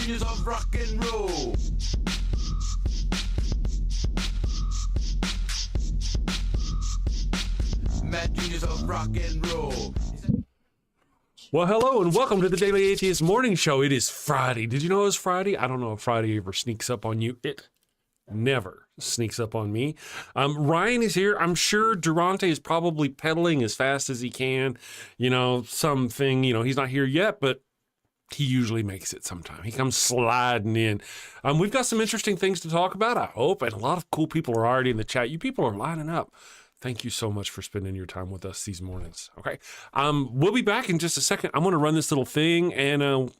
Genius of rock and roll. Mad genius of rock and roll. Well, hello and welcome to the Daily Atheist Morning Show. It is Friday. Did you know it was Friday? I don't know if Friday ever sneaks up on you. It never sneaks up on me. Rion is here. I'm sure Darante is probably pedaling as fast as he can. You know, something, he's not here yet, but he usually makes it sometime. He comes sliding in. We've got some interesting things to talk about, I hope, and a lot of cool people are already in the chat. You people are lining up. Thank you so much for spending your time with us these mornings. Okay. We'll be back in just a second. I'm going to run this little thing, and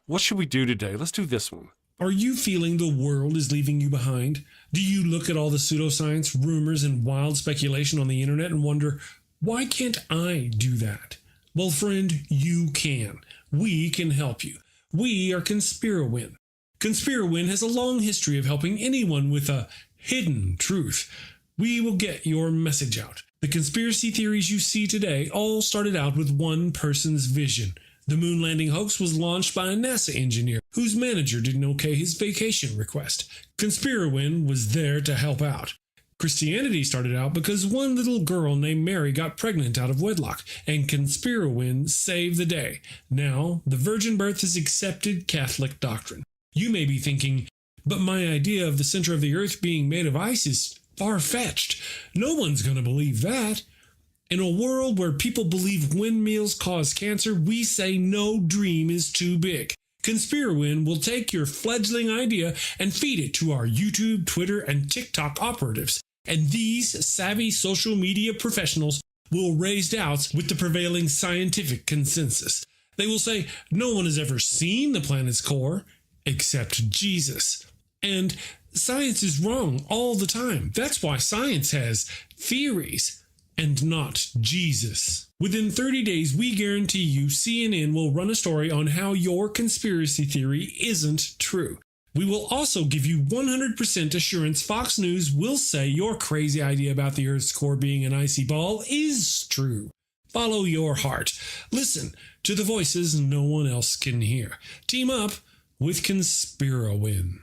what should we do today? Let's do this one. Are you feeling the world is leaving you behind? Do you look at all the pseudoscience, rumors, and wild speculation on the internet and wonder, why can't I do that? Well, friend, you can. We can help you. We are Conspirowin. Conspirowin has a long history of helping anyone with a hidden truth. We will get your message out. The conspiracy theories you see today all started out with one person's vision. The moon landing hoax was launched by a NASA engineer whose manager didn't okay his vacation request. Conspirowin was there to help out. Christianity started out because one little girl named Mary got pregnant out of wedlock, and Conspirowin saved the day. Now, the virgin birth is accepted Catholic doctrine. You may be thinking, but my idea of the center of the earth being made of ice is far-fetched. No one's going to believe that. In a world where people believe windmills cause cancer, we say no dream is too big. Conspirowin will take your fledgling idea and feed it to our YouTube, Twitter, and TikTok operatives. And these savvy social media professionals will raise doubts with the prevailing scientific consensus. They will say no one has ever seen the planet's core except Jesus. And science is wrong all the time. That's why science has theories and not Jesus. Within 30 days, we guarantee you CNN will run a story on how your conspiracy theory isn't true. We will also give you 100% assurance Fox News will say your crazy idea about the Earth's core being an icy ball is true. Follow your heart. Listen to the voices no one else can hear. Team up with Conspirowin.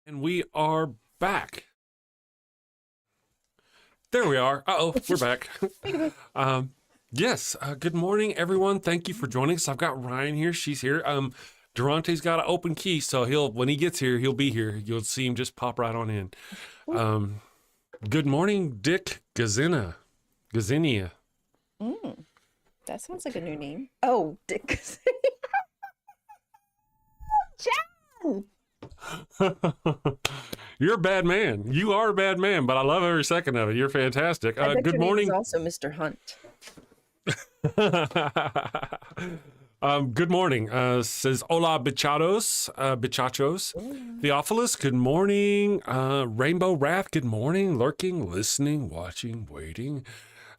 And we are back. There we are. Uh-oh, we're back. Yes, good morning, everyone. Thank you for joining us. I've got Rion here. She's here. Durante's got an open key, so when he gets here, he'll be here. You'll see him just pop right on in. Good morning, Dick Gazinia. That sounds like a new name. Oh, Dick. Jan! You're a bad man. You are a bad man, but I love every second of it. You're fantastic. Good morning. Name is also Mr. Hunt. Good morning. Says hola bichachos. Theophilus, good morning. Rainbow Wrath, good morning. Lurking, listening, watching, waiting.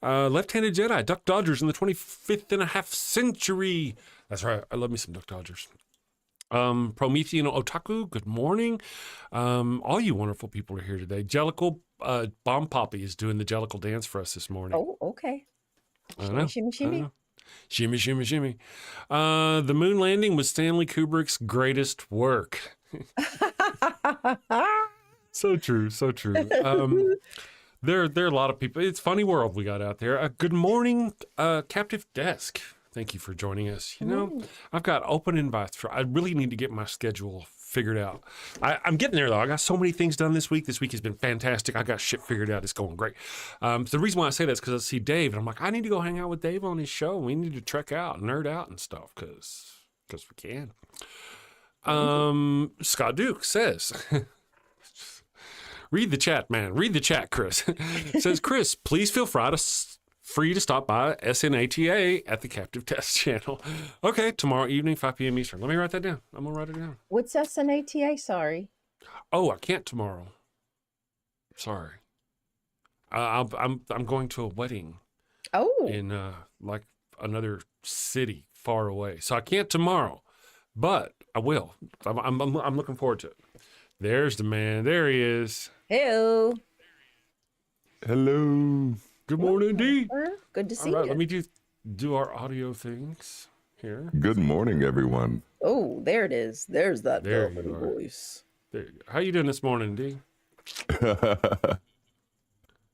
Left-handed Jedi, Duck Dodgers in the 25th and a half century. That's right. I love me some Duck Dodgers. Promethean Otaku, good morning. All you wonderful people are here today. Jellicle, Bomb Poppy is doing the Jellicle dance for us this morning. Oh, okay. Shimmy. The moon landing was Stanley Kubrick's greatest work. So true. There are a lot of people. It's a funny world we got out there. Good morning, Captive Desk. Thank you for joining us. I've got open invites I really need to get my schedule figured out. I'm getting there, though. I got so many things done this week. This week has been fantastic. I got shit figured out. It's going great. So the reason why I say that is because I see Dave, and I'm like, I need to go hang out with Dave on his show. We need to trek out, nerd out and stuff, because we can. Scott Duke says... Read the chat, man. Read the chat, Chris. Says, Chris, please feel free to stop by SNATA at the Captive Test channel. Okay, tomorrow evening, 5 p.m. Eastern. Let me write that down. I'm going to write it down. What's SNATA? Sorry. Oh, I can't tomorrow. Sorry. I'm going to a wedding. Oh. In like another city far away. So I can't tomorrow, but I will. I'm looking forward to it. There's the man. There he is. Hello. Hello. Good morning, D. Good to see All right, you. let me do our audio things. here. Good morning, everyone. Oh, there it is. There's that There velvety you are. voice. There you go. How you doing this morning, D?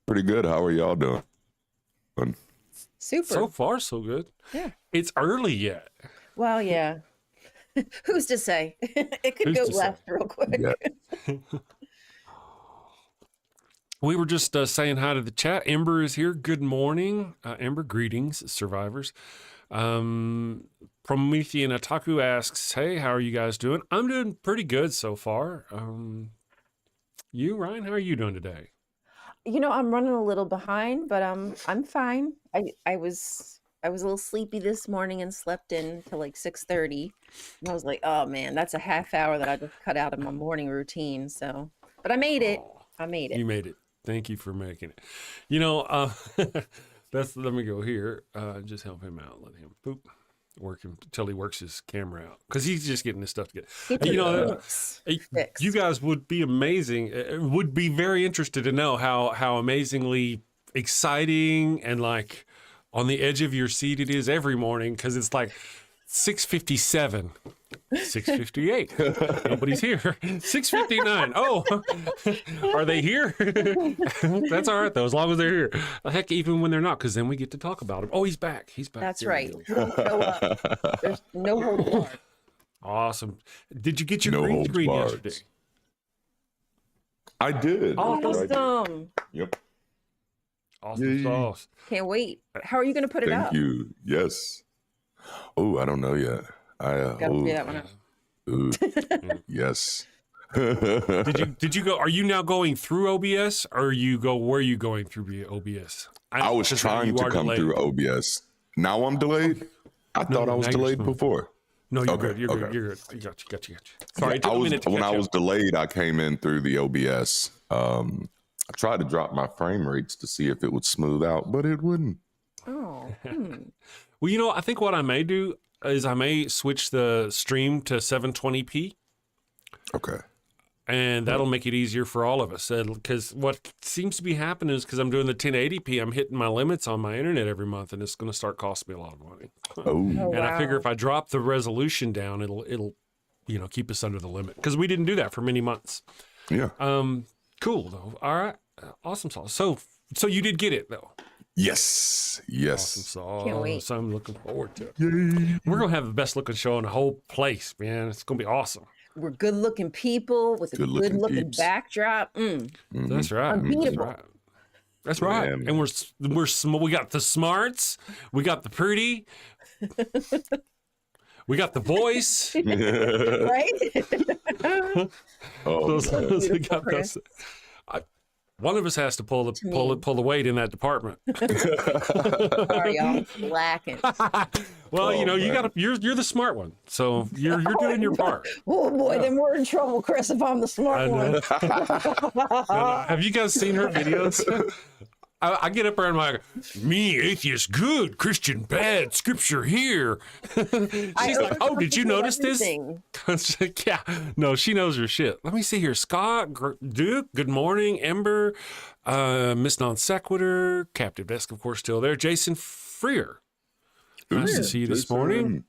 Pretty good. How are y'all doing? Super. So far, so good. Yeah. It's early yet. Well, yeah. Who's to say? It could Who's go to say? left real quick. Yeah. We were just saying hi to the chat. Ember is here. Good morning. Ember, greetings, survivors. Promethean Ataku asks, hey, how are you guys doing? I'm doing pretty good so far. You, Ryan, how are you doing today? You know, I'm running a little behind, but I'm fine. I was a little sleepy this morning and slept in till like 6:30. And I was like, oh man, that's a half hour that I just cut out of my morning routine. So, but I made it. I made it. You made it. Thank you for making it. You know, let me go here. Just help him out. Let him work him until he works his camera out, because he's just getting this stuff together. Get You your know, fix you fixed. guys would be amazing. Would be very interested to know how amazingly exciting and like on the edge of your seat it is every morning, because it's like 6:57. 6:58. Nobody's here. 6:59. Oh, are they here? That's all right though, as long as they're here. Heck, even when they're not, because then we get to talk about him. Oh, he's back. He's back. That's There right. he is. Show up. There's no hold barred. Awesome. Did you get your No green holds screen barred. yesterday? I did. Oh, That's what I did. Awesome. Yep. Awesome Yay. sauce. Can't wait. How are you going to put it Thank up? you. Yes. Oh, I don't know yet. Gotta figure that one out. Yes. Did you go? Are you now going through OBS, or were you going through OBS? I was Because trying you to are come delayed. through OBS. Now I'm delayed. I thought I was now you're delayed smooth. before. No, you're Okay, good. You're good. okay. You're good. You got you. Sorry, it took a minute to When catch I was up. delayed, I came in through the OBS. I tried to drop my frame rates to see if it would smooth out, but it wouldn't. Oh. Well, you know, I think what I may do is I may switch the stream to 720p, Okay. and that'll make it easier for all of us. Because what seems to be happening is, because I'm doing the 1080p, I'm hitting my limits on my internet every month, and it's going to start costing me a lot of money. Oh, And I figure wow. if I drop the resolution down, it'll keep us under the limit, because we didn't do that for many months. yeah. Cool though. All right, awesome sauce. So you did get it though. Yes. Awesome Yes. sauce. Can't wait. So I'm looking forward to it. Yay. We're gonna have the best looking show in the whole place, man. It's gonna be awesome. We're good looking people with a good Good-looking looking peeps. backdrop. That's right. Unbeatable. That's right. That's right. Man. And we got the smarts, we got the pretty, we got the voice. Right? Oh, So we got Chris. those. One of us has to pull the weight in that department. Sorry, y'all. Slacking. Well, Oh, man. you're the smart one, so you're doing your part. Oh boy, then we're in trouble, Chris, if I'm the I smart one. know. Have you guys seen her videos? I get up there and I'm like, me, atheist, good, Christian, bad, scripture here. She's like, oh, did you notice this? Everything. She's like, yeah, no, she knows her shit. Let me see here. Scott, Duke, good morning. Ember, Miss Non Sequitur, Captive Desk, of course, still there. Jason Freer, nice to see you this morning.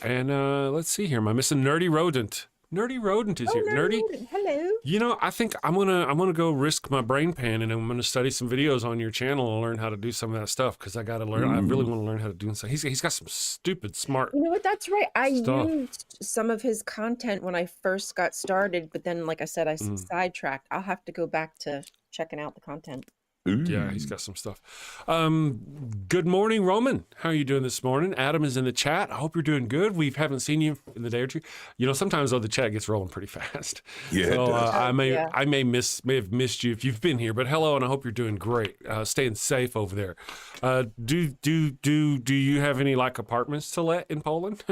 And let's see here. Am I missing Nerdy Rodent? Nerdy Rodent is here. Nerdy. Hello. You know, I think I'm gonna go risk my brain pan, and I'm gonna study some videos on your channel and learn how to do some of that stuff, because I gotta learn. I really want to learn how to do something. He's got some stupid smart. You know what? That's right. I Stuff. used some of his content when I first got started, but then, like I said, I sidetracked. I'll have to go back to checking out the content. Yeah, he's got some stuff. Good morning, Roman. How are you doing this morning? Adam is in the chat. I hope you're doing good. We haven't seen you in the day or two. You know, sometimes though the chat gets rolling pretty fast. Yeah, it So does. I may Yeah. may have missed you if you've been here. But hello, and I hope you're doing great. Staying safe over there. Do you have any like apartments to let in Poland?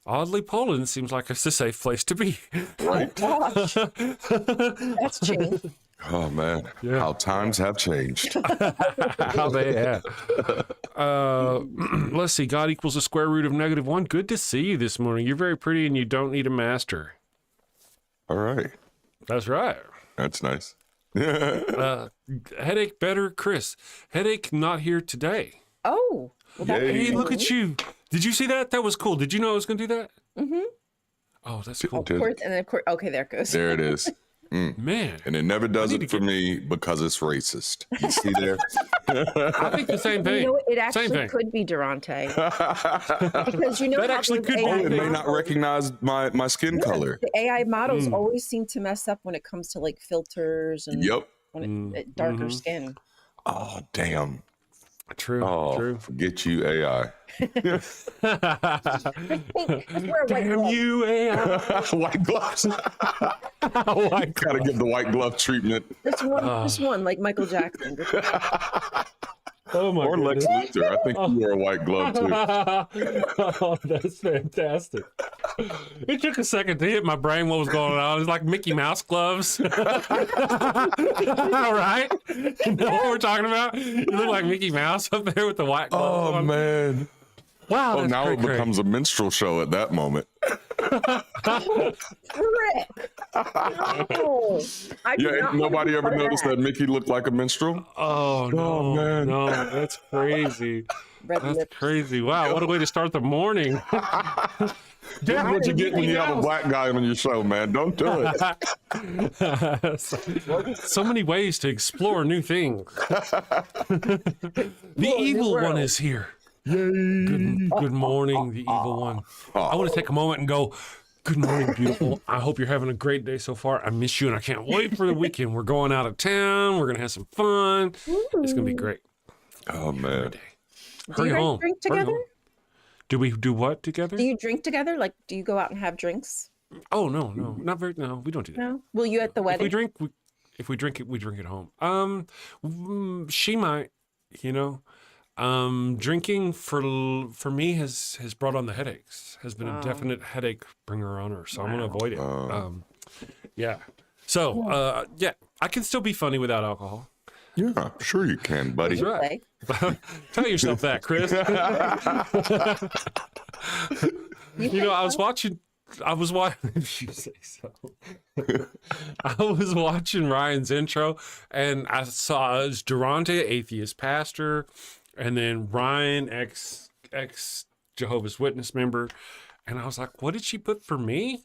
Oddly, Poland seems like it's a safe place to be. Oh gosh, that's changed. Oh man, Yeah. how times have changed. How they have. Let's see. God equals the square root of -1. Good to see you this morning. You're very pretty, and you don't need a master. All right, That's right. that's nice. Headache better, Chris. Headache not here today. Oh, well, that Yay. Hey, look at you. Did you see that? That was cool. Did you know I was going to do that? Mm-hmm. Oh, that's cool. Of course, and then of course. Okay, there it goes. There it is. Man. And it never does it for me because it's racist. You see there? I think the same thing. You know, it Same actually thing. could be Durante. Because you know That how actually those could be. AI It may not models- recognize my skin color. The AI models Mm. always seem to mess up when it comes to like filters and Yep. when darker Mm-hmm. skin. Oh, damn. True. Oh, True. forget you, AI. Let's wear a white Damn glove. you, AI. White gloves. White Gotta give the white glove treatment. Just one, like Michael Jackson. Oh my Or Lex goodness. Luthor. I think you wear a white glove too. Oh, that's fantastic. It took a second to hit my brain what was going on. It's like Mickey Mouse gloves. All right. You know what we're talking about? You look like Mickey Mouse up there with the white gloves Oh on. man. Wow. Oh, that's now it great. becomes a minstrel show at that moment. Rick! No. I do Yeah, not ain't nobody want to ever be part of noticed that Mickey looked like a minstrel? Oh, no. man. No, that's crazy. Red That's lips. crazy. Wow. What a way to start the morning. This is what you get when you have a black guy on your show, man. Don't do it. So many ways to explore new things. The evil one is here. Good morning, the evil one. I want to take a moment and go, good morning, beautiful. I hope you're having a great day so far. I miss you and I can't wait for the weekend. We're going out of town. We're going to have some fun. It's going to be great. Oh man. Do Hurry you guys home. drink Hurry together? home. Do we do what together? Do you drink together? Like, do you go out and have drinks? Oh, no, not very. No, we don't do that. No. Will you at the If wedding? we drink, if we drink it, we drink at home. She might, you know. Drinking for me has brought on the headaches. Has been a definite headache bringer on her, so I'm gonna avoid it. Yeah. So yeah, I can still be funny without alcohol. Yeah, sure you can, buddy. That's right. Play. Tell yourself that, Chris. You know, I was watching. If you say so. I was watching Ryan's intro, and I saw it was Darante, atheist pastor, and then Ryan, ex Jehovah's Witness member, and I was like, "What did she put for me?"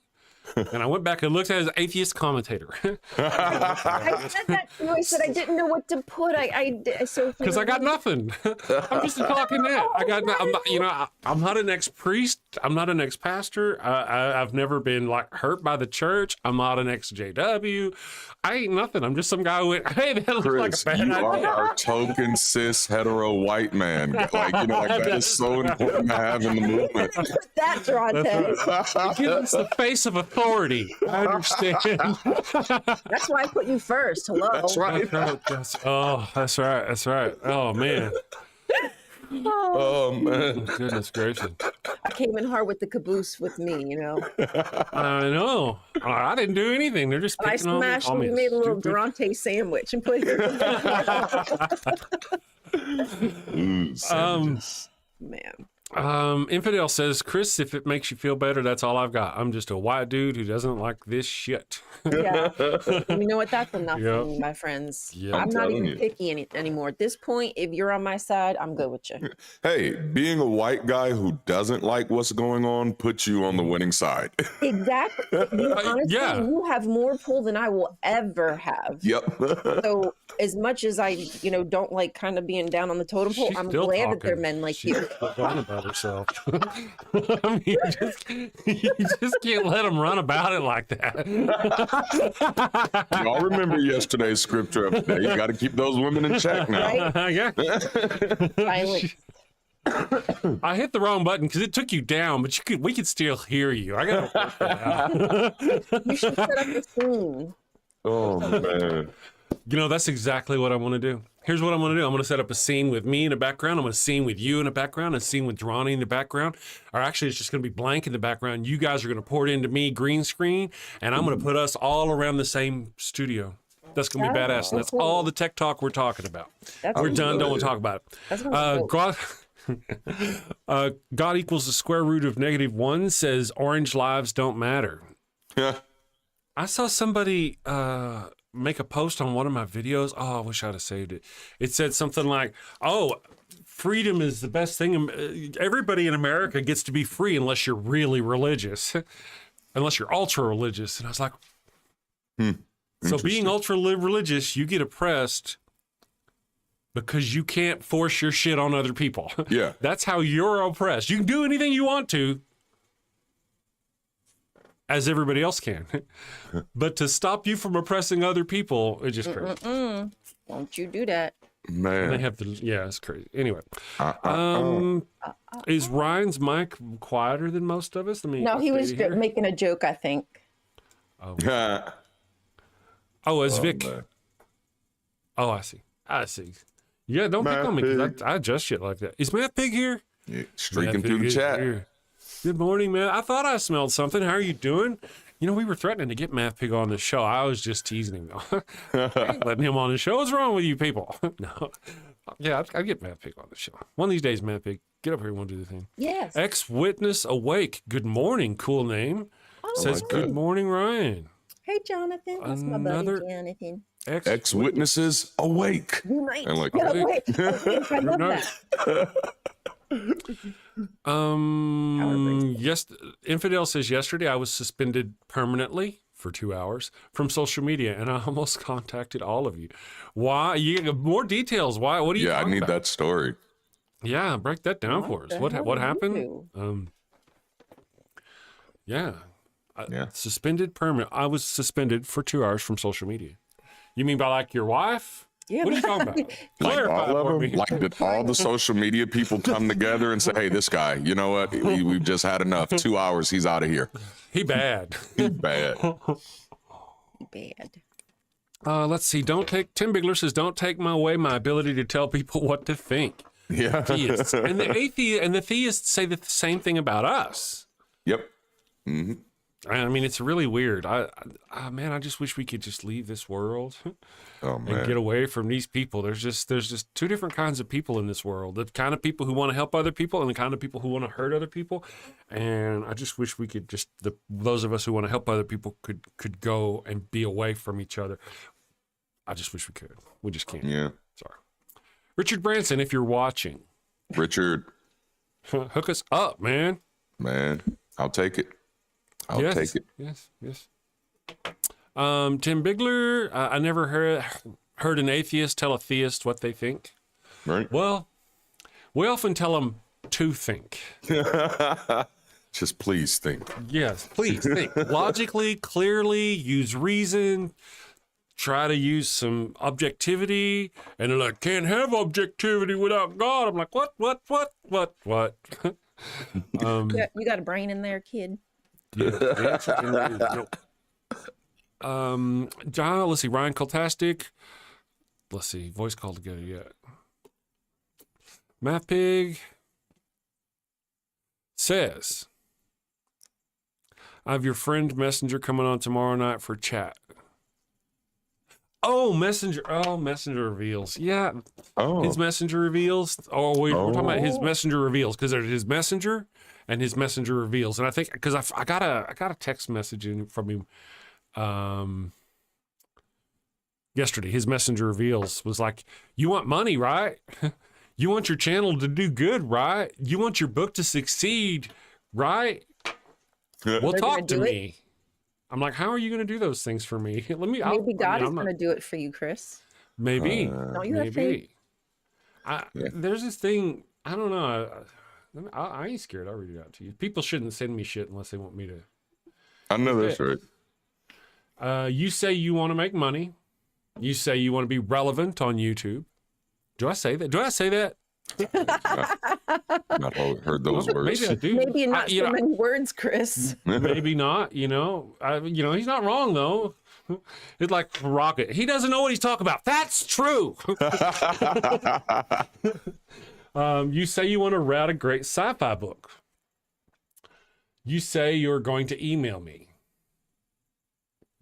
And I went back and looked at his atheist commentator. I said that too. I said I didn't know what to put. Because I got nothing. I'm just talking that. I'm not, you know, I'm not an ex-priest. I'm not an ex-pastor. I've never been like hurt by the church. I'm not an ex-JW. I ain't nothing. I'm just some guy who went, hey, that looks like Chris, a bad you idea. are a token cis hetero white man. Like, you know, like that is so important to have in the movement. that, Durante. It gives us the face of authority. I understand. That's why I put you first. Hello. That's right. That's right. That's right. Oh, man. Oh man. Goodness gracious. I came in hard with the caboose with me, you know. I know. I didn't do anything. They're just I picking on me. smashed call and me we made a little stupid. Durante sandwich and put it. Man. Infidel says, Chris, if it makes you feel better, that's all I've got. I'm just a white dude who doesn't like this shit. Yeah. You know what? That's enough Yep. for me, my friends. Yep. I'm not telling even you. picky anymore. At this point, if you're on my side, I'm good with you. Hey, being a white guy who doesn't like what's going on puts you on the winning side. Exactly. You, honestly, yeah. you have more pull than I will ever have. Yep. So as much as I, don't like kind of being down on the totem pole, She's I'm still glad that there are talking. men like She's you. still talking about herself. I mean, you just can't let them run about it like that. Y'all remember yesterday's scripture of the day. You got to keep those women in check now. Right? Yeah. Silent. I hit the wrong button because it took you down, but we could still hear you. I gotta work that out. You should set up a scene. Oh man. You know, that's exactly what I want to do. Here's what I'm going to do. I'm going to set up a scene with me in the background. I'm going to scene with you in the background, a scene with Darante in the background. Or actually, it's just going to be blank in the background. You guys are going to pour it into me, green screen, and I'm going to put us all around the same studio. That's going to be badass. And that's all the tech talk we're talking about. That's We're cool. done. Don't want to talk about it. That's cool. God equals the square root of -1 says orange lives don't matter. Yeah. I saw somebody make a post on one of my videos. Oh, I wish I'd have saved it. It said something like, oh, freedom is the best thing. Everybody in America gets to be free unless you're really religious, unless you're ultra religious. And I was like, so being ultra religious, you get oppressed because you can't force your shit on other people. Yeah. That's how you're oppressed. You can do anything you want to, as everybody else can. But to stop you from oppressing other people, it's just crazy. Don't you do that. Man. And they have to, yeah, it's crazy. Anyway, is Ryan's mic quieter than most of us? No, he was making a joke, I think. Oh, it's Vic. Man. Oh, I see. Yeah, don't pick on me because I adjust shit like that. Is Matt Pig here? Yeah, streaking Matt through Pig the is chat. here. Good morning, man. I thought I smelled something. How are you doing? You know, we were threatening to get Matt Pig on the show. I was just teasing him, though. I ain't letting him on the show. What's wrong with you people? No. Yeah, I'd get Matt Pig on the show. One of these days, Matt Pig, get up here and we'll do the thing. Yes. Ex-Witness Awake. Good morning. Cool name. Says, good morning, Ryan. Hey, Jonathan. That's my buddy, Jonathan. Ex-witnesses awake. Unite. And like, Get away. I love that. Yes. Infidel says, yesterday I was suspended permanently for 2 hours from social media, and I almost contacted all of you. Why? You get more details. Why? What do you? yeah, I need about? that story. Yeah, break that down for us. What happened? Yeah. Suspended permanent. I was suspended for 2 hours from social media. You mean by like your wife? Yeah. What are you talking about? Like Clarify all for of me. them? Like did all the social media people come together and say, hey, this guy, you know what? We've just had enough. 2 hours, he's out of here. He bad. He's bad. Bad. Let's see. Tim Bigler says, don't take away my ability to tell people what to think. Yeah. Theists. And the theists say the same thing about us. Yep. Mm-hmm. I mean, it's really weird. Man, I just wish we could just leave this world Oh, and man. get away from these people. There's just two different kinds of people in this world. The kind of people who want to help other people and the kind of people who want to hurt other people. And I just wish we could those of us who want to help other people could go and be away from each other. I just wish we could. We just can't. Yeah. Sorry. Richard Branson, if you're watching. Richard. Hook us up, man. Man, I'll take it. I'll take it. Yes. Tim Bigler, I never heard an atheist tell a theist what they think. Right. Well, we often tell them to think. Just please think. Yes, please think. Logically, clearly, use reason, try to use some objectivity. And they're like, can't have objectivity without God. I'm like, what? You got a brain in there, kid. Yeah, the answer to that is no. John, let's see, Ryan Cultastic. Let's see, voice call together yet. Matt Pig says, I have your friend Messenger coming on tomorrow night for chat. Oh, Messenger reveals. Yeah. Oh. His Messenger reveals. Oh, we're talking about his Messenger reveals because there's his Messenger and his Messenger reveals. And I think because I got a text message from him yesterday. His Messenger reveals was like, you want money, right? You want your channel to do good, right? You want your book to succeed, right? Well, talk to me. I'm like, how are you going to do those things for me? Maybe God is going to do it for you, Chris. Maybe. Don't you have faith? There's this thing. I don't know. I ain't scared. I'll read it out to you. People shouldn't send me shit unless they want me to. I know that's right. You say you want to make money. You say you want to be relevant on YouTube. Do I say that? Not heard those words. Maybe I do. Maybe not so many words, Chris. Maybe not. He's not wrong though. It's like Rocket. He doesn't know what he's talking about. That's true. You say you want to write a great sci-fi book. You say you're going to email me.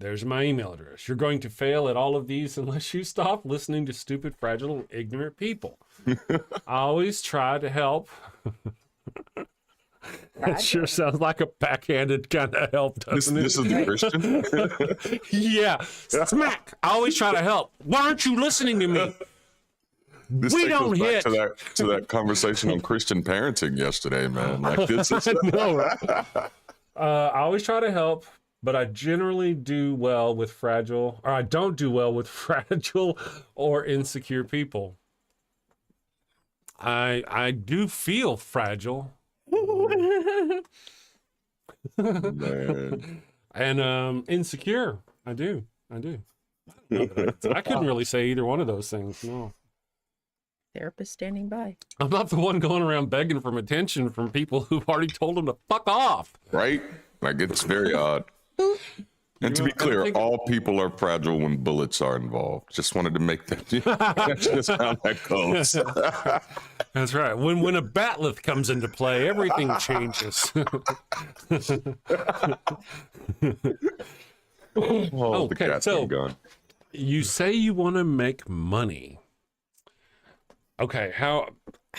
There's my email address. You're going to fail at all of these unless you stop listening to stupid, fragile, ignorant people. I always try to help. That sure sounds like a backhanded kind of help, doesn't it? This is the Christian? Yeah. Smack. I always try to help. Why aren't you listening to me? This We takes us don't back hit. to that conversation on Christian parenting yesterday, man. Like this is No, right? I always try to help, but I generally do well with fragile, or I don't do well with fragile or insecure people. I do feel fragile. man. And insecure. I do. I couldn't really say either one of those things. No. Therapist standing by. I'm not the one going around begging for attention from people who've already told them to fuck off. Right? Like it's very odd. And to be clear, all people are fragile when bullets are involved. Just wanted to make that. That's just how that goes. That's right. When a batleth comes into play, everything changes. Oh, the Okay, cat's so- been gone. You say you want to make money. Okay, how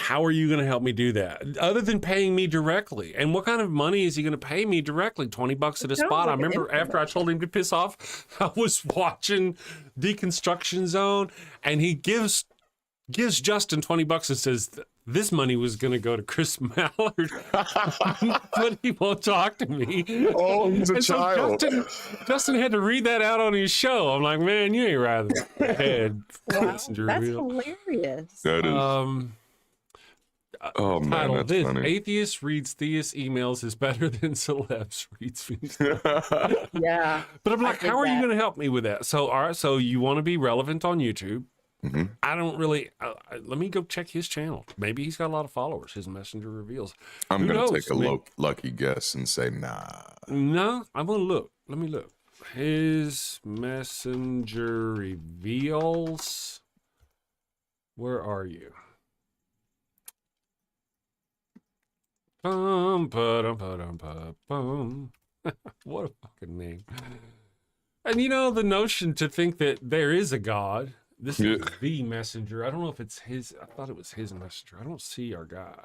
are you going to help me do that? Other than paying me directly. And what kind of money is he going to pay me directly? $20 at a Sounds spot. I like an remember after I told him to piss off, I was watching Deconstruction Zone, and he gives Justin $20 and says this money was going to go to Chris Mallard, but he won't talk to me. Oh, he's a And so child. Justin had to read that out on his show. I'm like, man, you ain't rather head Wow, messenger that's reveal. hilarious. That is. Oh man, Title that's this: funny. Atheist reads theist emails is better than celebs reads feast. Yeah. But I'm like, did how are you that. going to help me with that? So, all right, so you want to be relevant on YouTube. Mm-hmm. I don't really. Let me go check his channel. Maybe he's got a lot of followers. His messenger reveals. I'm Who gonna knows? take a Man. lucky guess and say nah. No, I'm gonna look. Let me look. His messenger reveals. Where are you? Bum. What a fucking name. And you know, the notion to think that there is a God. This is Yeah. the messenger. I don't know if it's his. I thought it was his messenger. I don't see our guy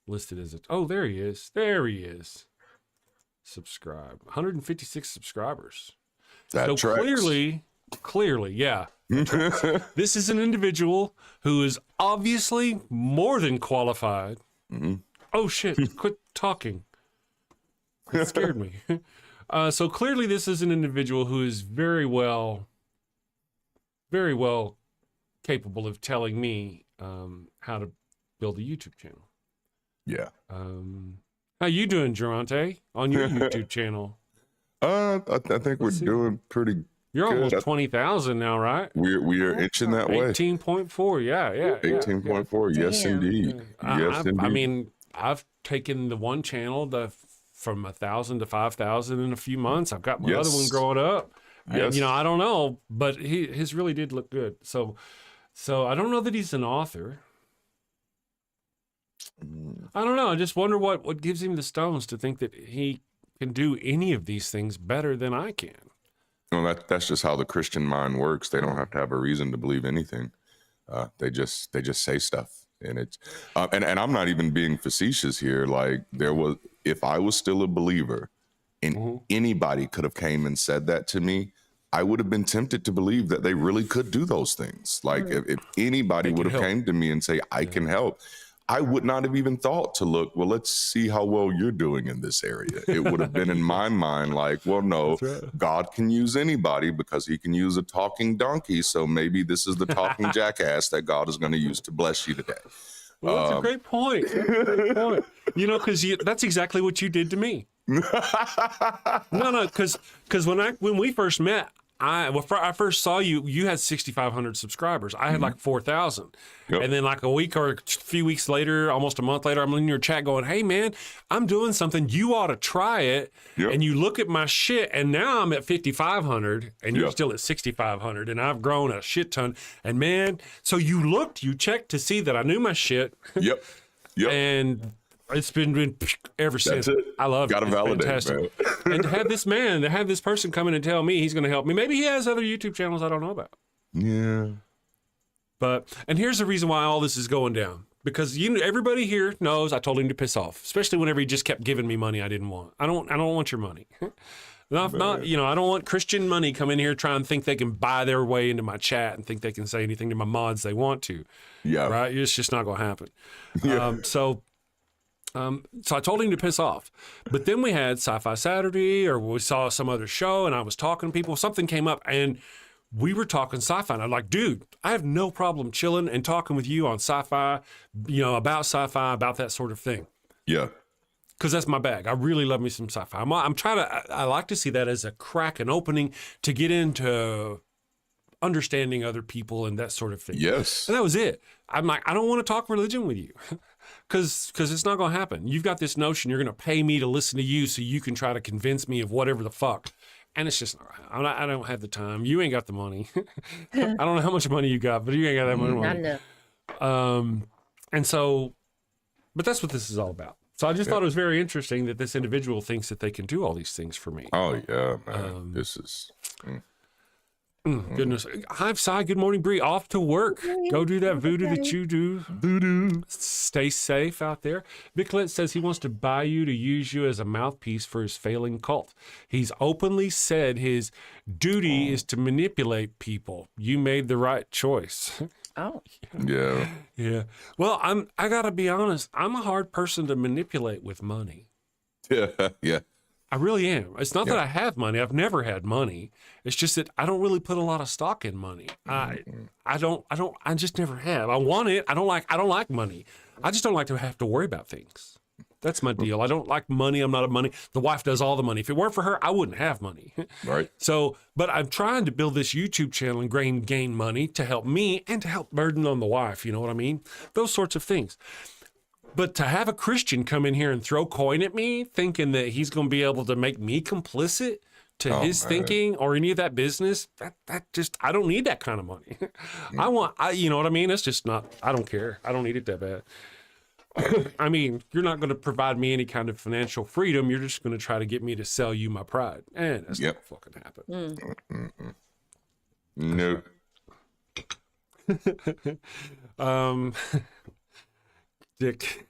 listed as a. Oh, there he is. There he is. Subscribe. 156 subscribers. That So tracks. clearly, yeah. This is an individual who is obviously more than qualified. Mhm. Oh shit, quit talking. It scared me. So clearly this is an individual who is very well capable of telling me how to build a YouTube channel. Yeah. How you doing, Darante, on your YouTube channel? I think we're Let's see. doing pretty. You're Good. almost 20,000 now, right? We are inching that way. 18.4, yeah. 18.4. Yes, Damn. indeed. Yes, indeed. I mean, I've taken the one channel from 1,000 to 5,000 in a few months. I've got my other one Yes. growing up. And, Yes. you know, I don't know, but his really did look good. So I don't know that he's an author. I don't know. I just wonder what gives him the stones to think that he can do any of these things better than I can. Well, that's just how the Christian mind works. They don't have to have a reason to believe anything. They just say stuff, and it's and I'm not even being facetious here. Like if I was still a believer, and anybody could have came and said that to me, I would have been tempted to believe that they really could do those things. Like if anybody They would can have help. came to me and say I can help, I would not have even thought to look, well, let's see how well you're doing in this area. It would have been in my mind like, well, no, God can use anybody because he can use a talking donkey. So maybe this is the talking jackass that God is going to use to bless you today. Well, that's a great point. That's a great point. You know, because that's exactly what you did to me. No, because when we first met, I first saw you. You had 6,500 subscribers. I had like 4,000, Yep. and then like a week or a few weeks later, almost a month later, I'm in your chat going, "Hey man, I'm doing something. You ought to try it." Yep. And you look at my shit, and now I'm at 5,500, and you're Yep. still at 6,500, and I've grown a shit ton. And man, so you checked to see that I knew my shit, Yep. Yep. and it's been ever since. it. I love Gotta it. It's validate, fantastic. And to have this person come in and tell me he's going to help me. Maybe he has other YouTube channels I don't know about. Yeah. And here's the reason why all this is going down. Because everybody here knows I told him to piss off, especially whenever he just kept giving me money I didn't want. I don't want your money. Not, you know, I don't want Christian money come in here trying to think they can buy their way into my chat and think they can say anything to my mods they want to. Yeah. Right? It's just not going to happen. Yeah. So I told him to piss off. But then we had Sci-Fi Saturday, or we saw some other show, and I was talking to people. Something came up, and we were talking sci-fi. And I'm like, dude, I have no problem chilling and talking with you on sci-fi, you know, about sci-fi, about that sort of thing. Yeah. Because that's my bag. I really love me some sci-fi. I'm trying to, I like to see that as a crack, an opening to get into understanding other people and that sort of thing. Yes. And that was it. I'm like, I don't want to talk religion with you because it's not going to happen. You've got this notion you're going to pay me to listen to you so you can try to convince me of whatever the fuck. And it's just, I don't have the time. You ain't got the money. I don't know how much money you got, but you ain't got that much money. Not enough. And so, but that's what this is all about. So I just thought it was very interesting that this individual thinks that they can do all these things for me. Oh yeah, man. This is Goodness. Hi, Cy. Good morning, Bree. Off to work. Go do that voodoo that you do. Voodoo. Stay safe out there. Bicklet says he wants to buy you to use you as a mouthpiece for his failing cult. He's openly said his duty is to manipulate people. You made the right choice. Oh. yeah. Yeah. Well, I gotta be honest. I'm a hard person to manipulate with money. Yeah. Yeah. I really am. It's not that I have money. I've never had money. It's just that I don't really put a lot of stock in money. I just never have. I want it. I don't like money. I just don't like to have to worry about things. That's my deal. I don't like money. I'm not a money. The wife does all the money. If it weren't for her, I wouldn't have money. Right. So, but I'm trying to build this YouTube channel and gain money to help me and to help burden on the wife. You know what I mean? Those sorts of things. But to have a Christian come in here and throw coin at me, thinking that he's going to be able to make me complicit to his thinking or any of that business, that just, I don't need that kind of money. You know what I mean? It's just not, I don't care. I don't need it that bad. I mean, you're not going to provide me any kind of financial freedom. You're just going to try to get me to sell you my pride. And that's not fucking happen. Nope. Dick.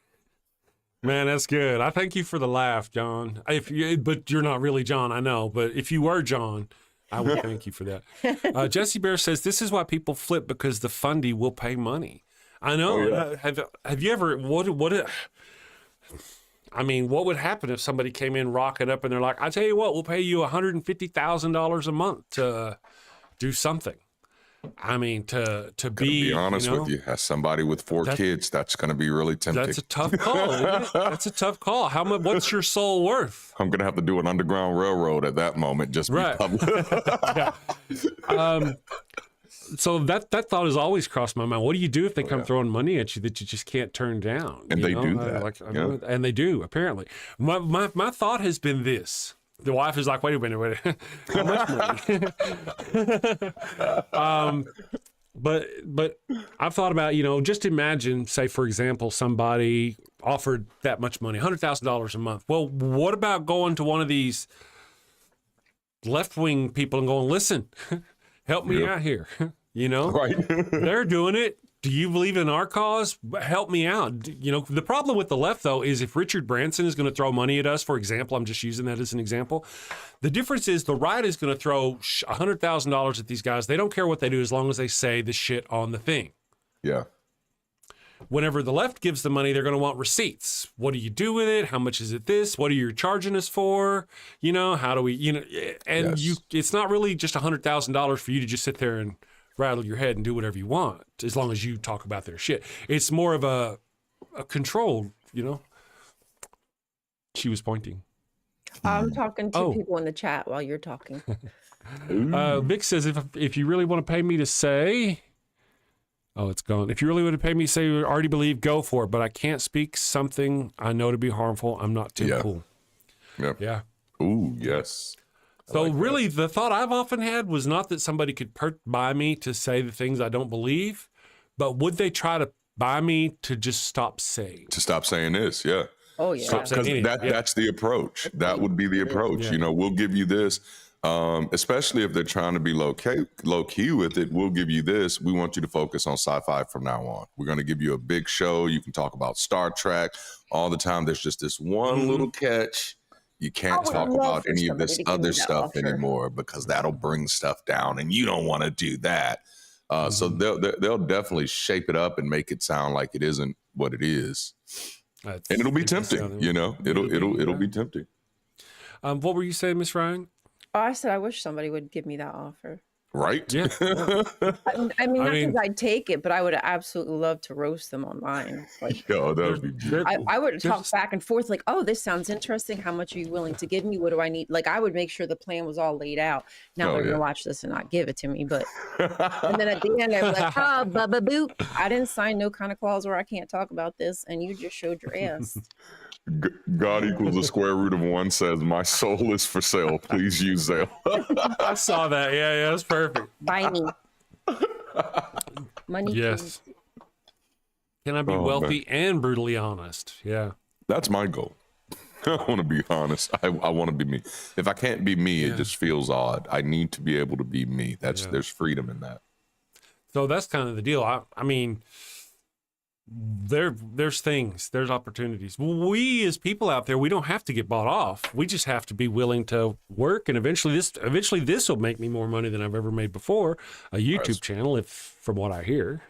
Man, that's good. I thank you for the laugh, John. But you're not really John, I know. But if you were John, I would thank you for that. Jesse Bear says, this is why people flip, because the fundy will pay money. I know. Oh, yeah. Have you ever, what would happen if somebody came in rocking up and they're like, I tell you what, we'll pay you $150,000 a month to do something. I mean, to be honest with you, as somebody with 4 kids, that's going to be really tempting. That's a tough call. Isn't it? That's a tough call. How much? What's your soul worth? I'm going to have to do an underground railroad at that moment. Just be public. So that thought has always crossed my mind. What do you do if they come throwing money at you that you just can't turn down? And they do that. And they do, apparently. My thought has been this. The wife is like, wait a minute. How much money? But I've thought about, just imagine, say, for example, somebody offered that much money, $100,000 a month. Well, what about going to one of these left-wing people and going, listen, help me out here. Right. They're doing it. Do you believe in our cause? Help me out. The problem with the left, though, is if Richard Branson is going to throw money at us, for example, I'm just using that as an example. The difference is the right is going to throw $100,000 at these guys. They don't care what they do as long as they say the shit on the thing. Yeah. Whenever the left gives the money, they're going to want receipts. What do you do with it? How much is it this? What are you charging us for? How do we, it's not really just $100,000 for you to just sit there and rattle your head and do whatever you want, as long as you talk about their shit. It's more of a control, She was pointing. I'm talking to people in the chat while you're talking. Vic says, if you really want to pay me to say, it's gone. If you really want to pay me to say you already believe, go for it. But I can't speak something I know to be harmful. I'm not too cool. Yep. Yeah. Ooh, yes. So really, the thought I've often had was not that somebody could buy me to say the things I don't believe, but would they try to buy me to just stop saying? To stop saying this, yeah. Oh, yeah. Because that's the approach. That would be the approach. Yeah. We'll give you this, especially if they're trying to be low key with it. We'll give you this. We want you to focus on sci-fi from now on. We're going to give you a big show. You can talk about Star Trek all the time. There's just this one little catch. You can't would talk love about for any of this somebody to give me other that stuff offer. anymore because that'll bring stuff down, and you don't want to do that. So they'll definitely shape it up and make it sound like it isn't what it is, and it'll be tempting. You know, it'll be tempting. What were you saying, Miss Ryan? Oh, I said I wish somebody would give me that offer. Right? Yeah. I mean, not because I'd take it, but I would absolutely love to roast them online. Like, Yo, that would be beautiful. I would talk back and forth, like, "Oh, this sounds interesting. How much are you willing to give me? What do I need?" Like, I would make sure the plan was all laid out. Now they're gonna watch this and not give it to me, but and then at the end, they're like, "Ah, baba boop. I didn't sign no kind of clause where I can't talk about this, and you just showed your ass." God equals the square root of 1 says, "My soul is for sale. Please use Zelle." I saw that. Yeah, that's perfect. Buy me money. Yes. Can I be wealthy and brutally honest? Yeah. That's my goal. I want to be honest. I want to be me. If I can't be me, it just feels odd. I need to be able to be me. There's freedom in that. So that's kind of the deal. I mean, there's opportunities. We as people out there, we don't have to get bought off. We just have to be willing to work, and eventually this will make me more money than I've ever made before. A YouTube channel, if from what I hear.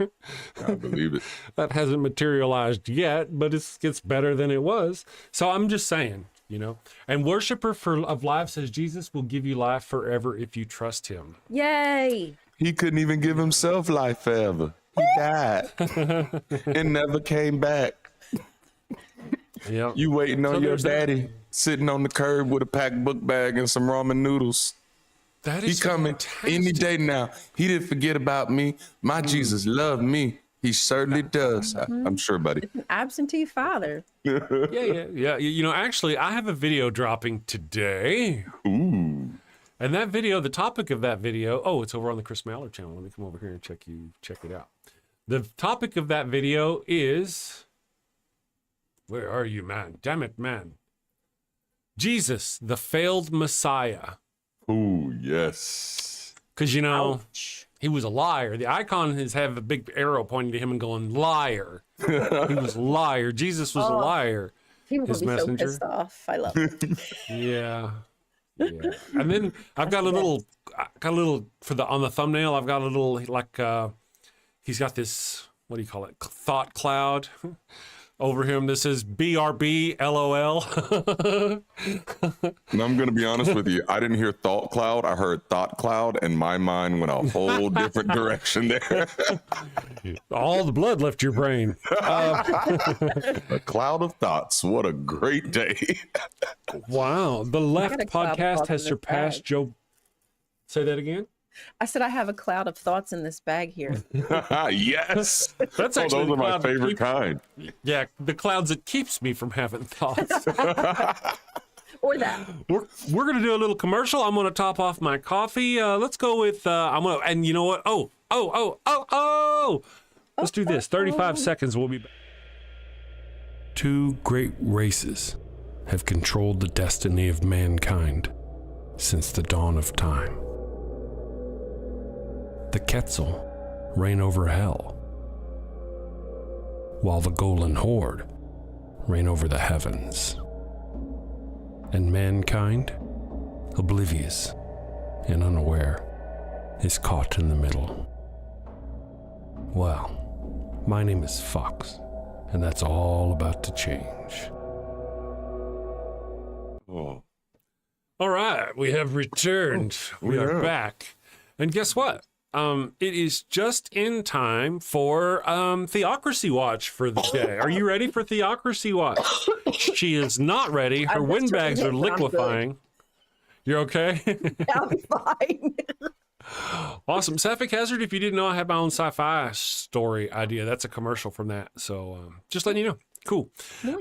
I believe it. That hasn't materialized yet, but it's better than it was. So I'm just saying, you know. And worshiper of life says Jesus will give you life forever if you trust him. Yay! He couldn't even give himself life forever. He died and never came back. Yeah. You waiting on your daddy sitting on the curb with a packed book bag and some ramen noodles. That is He coming any day now. He didn't forget about me. My Jesus loved me. He certainly does. I'm sure, buddy. It's an absentee father. Yeah. You know, actually, I have a video dropping today. Ooh. And that video, the topic of that video, it's over on the Chris Mallard channel. Let me come over here and check it out. The topic of that video is, where are you, man? Damn it, man. Jesus, the failed Messiah. Ooh, yes. Because, you know, he was a liar. The icon have a big arrow pointing to him and going, liar. He was a liar. Jesus was a liar. He would His be messenger. so pissed off. I love it. Yeah. And then I've got a little for on the thumbnail. I've got a little he's got this, what do you call it? Thought cloud over him. This is BRB LOL. And I'm gonna be honest with you. I didn't hear thought cloud. I heard thought cloud, and my mind went a whole different direction there. All the blood left your brain. A cloud of thoughts. What a great day. Wow. The Left got a cloud of podcast thoughts has in this surpassed bag. Joe. Say that again. I said I have a cloud of thoughts in this bag here. Yes. That's Oh, actually those are my cloud that favorite keeps- kind. Yeah, the clouds that keeps me from having thoughts. Or that. We're gonna do a little commercial. I'm gonna top off my coffee. Let's go with and you know what? Let's do this. 35 seconds. We'll be back. Two great races have controlled the destiny of mankind since the dawn of time. The Quetzal reign over hell, while the Golden Horde reign over the heavens. And mankind, oblivious and unaware, is caught in the middle. Well, my name is Fox, and that's all about to change. Oh. All right, we have returned. We are back. And guess what? It is just in time for Theocracy Watch for the day. Are you ready for Theocracy Watch? She is not ready. Her I'm just windbags are trying to hit, but I'm good. liquefying. You're okay? I'll be fine. Awesome. Sapphic Hazard, if you didn't know, I have my own sci-fi story idea. That's a commercial from that. So just letting you know. Cool.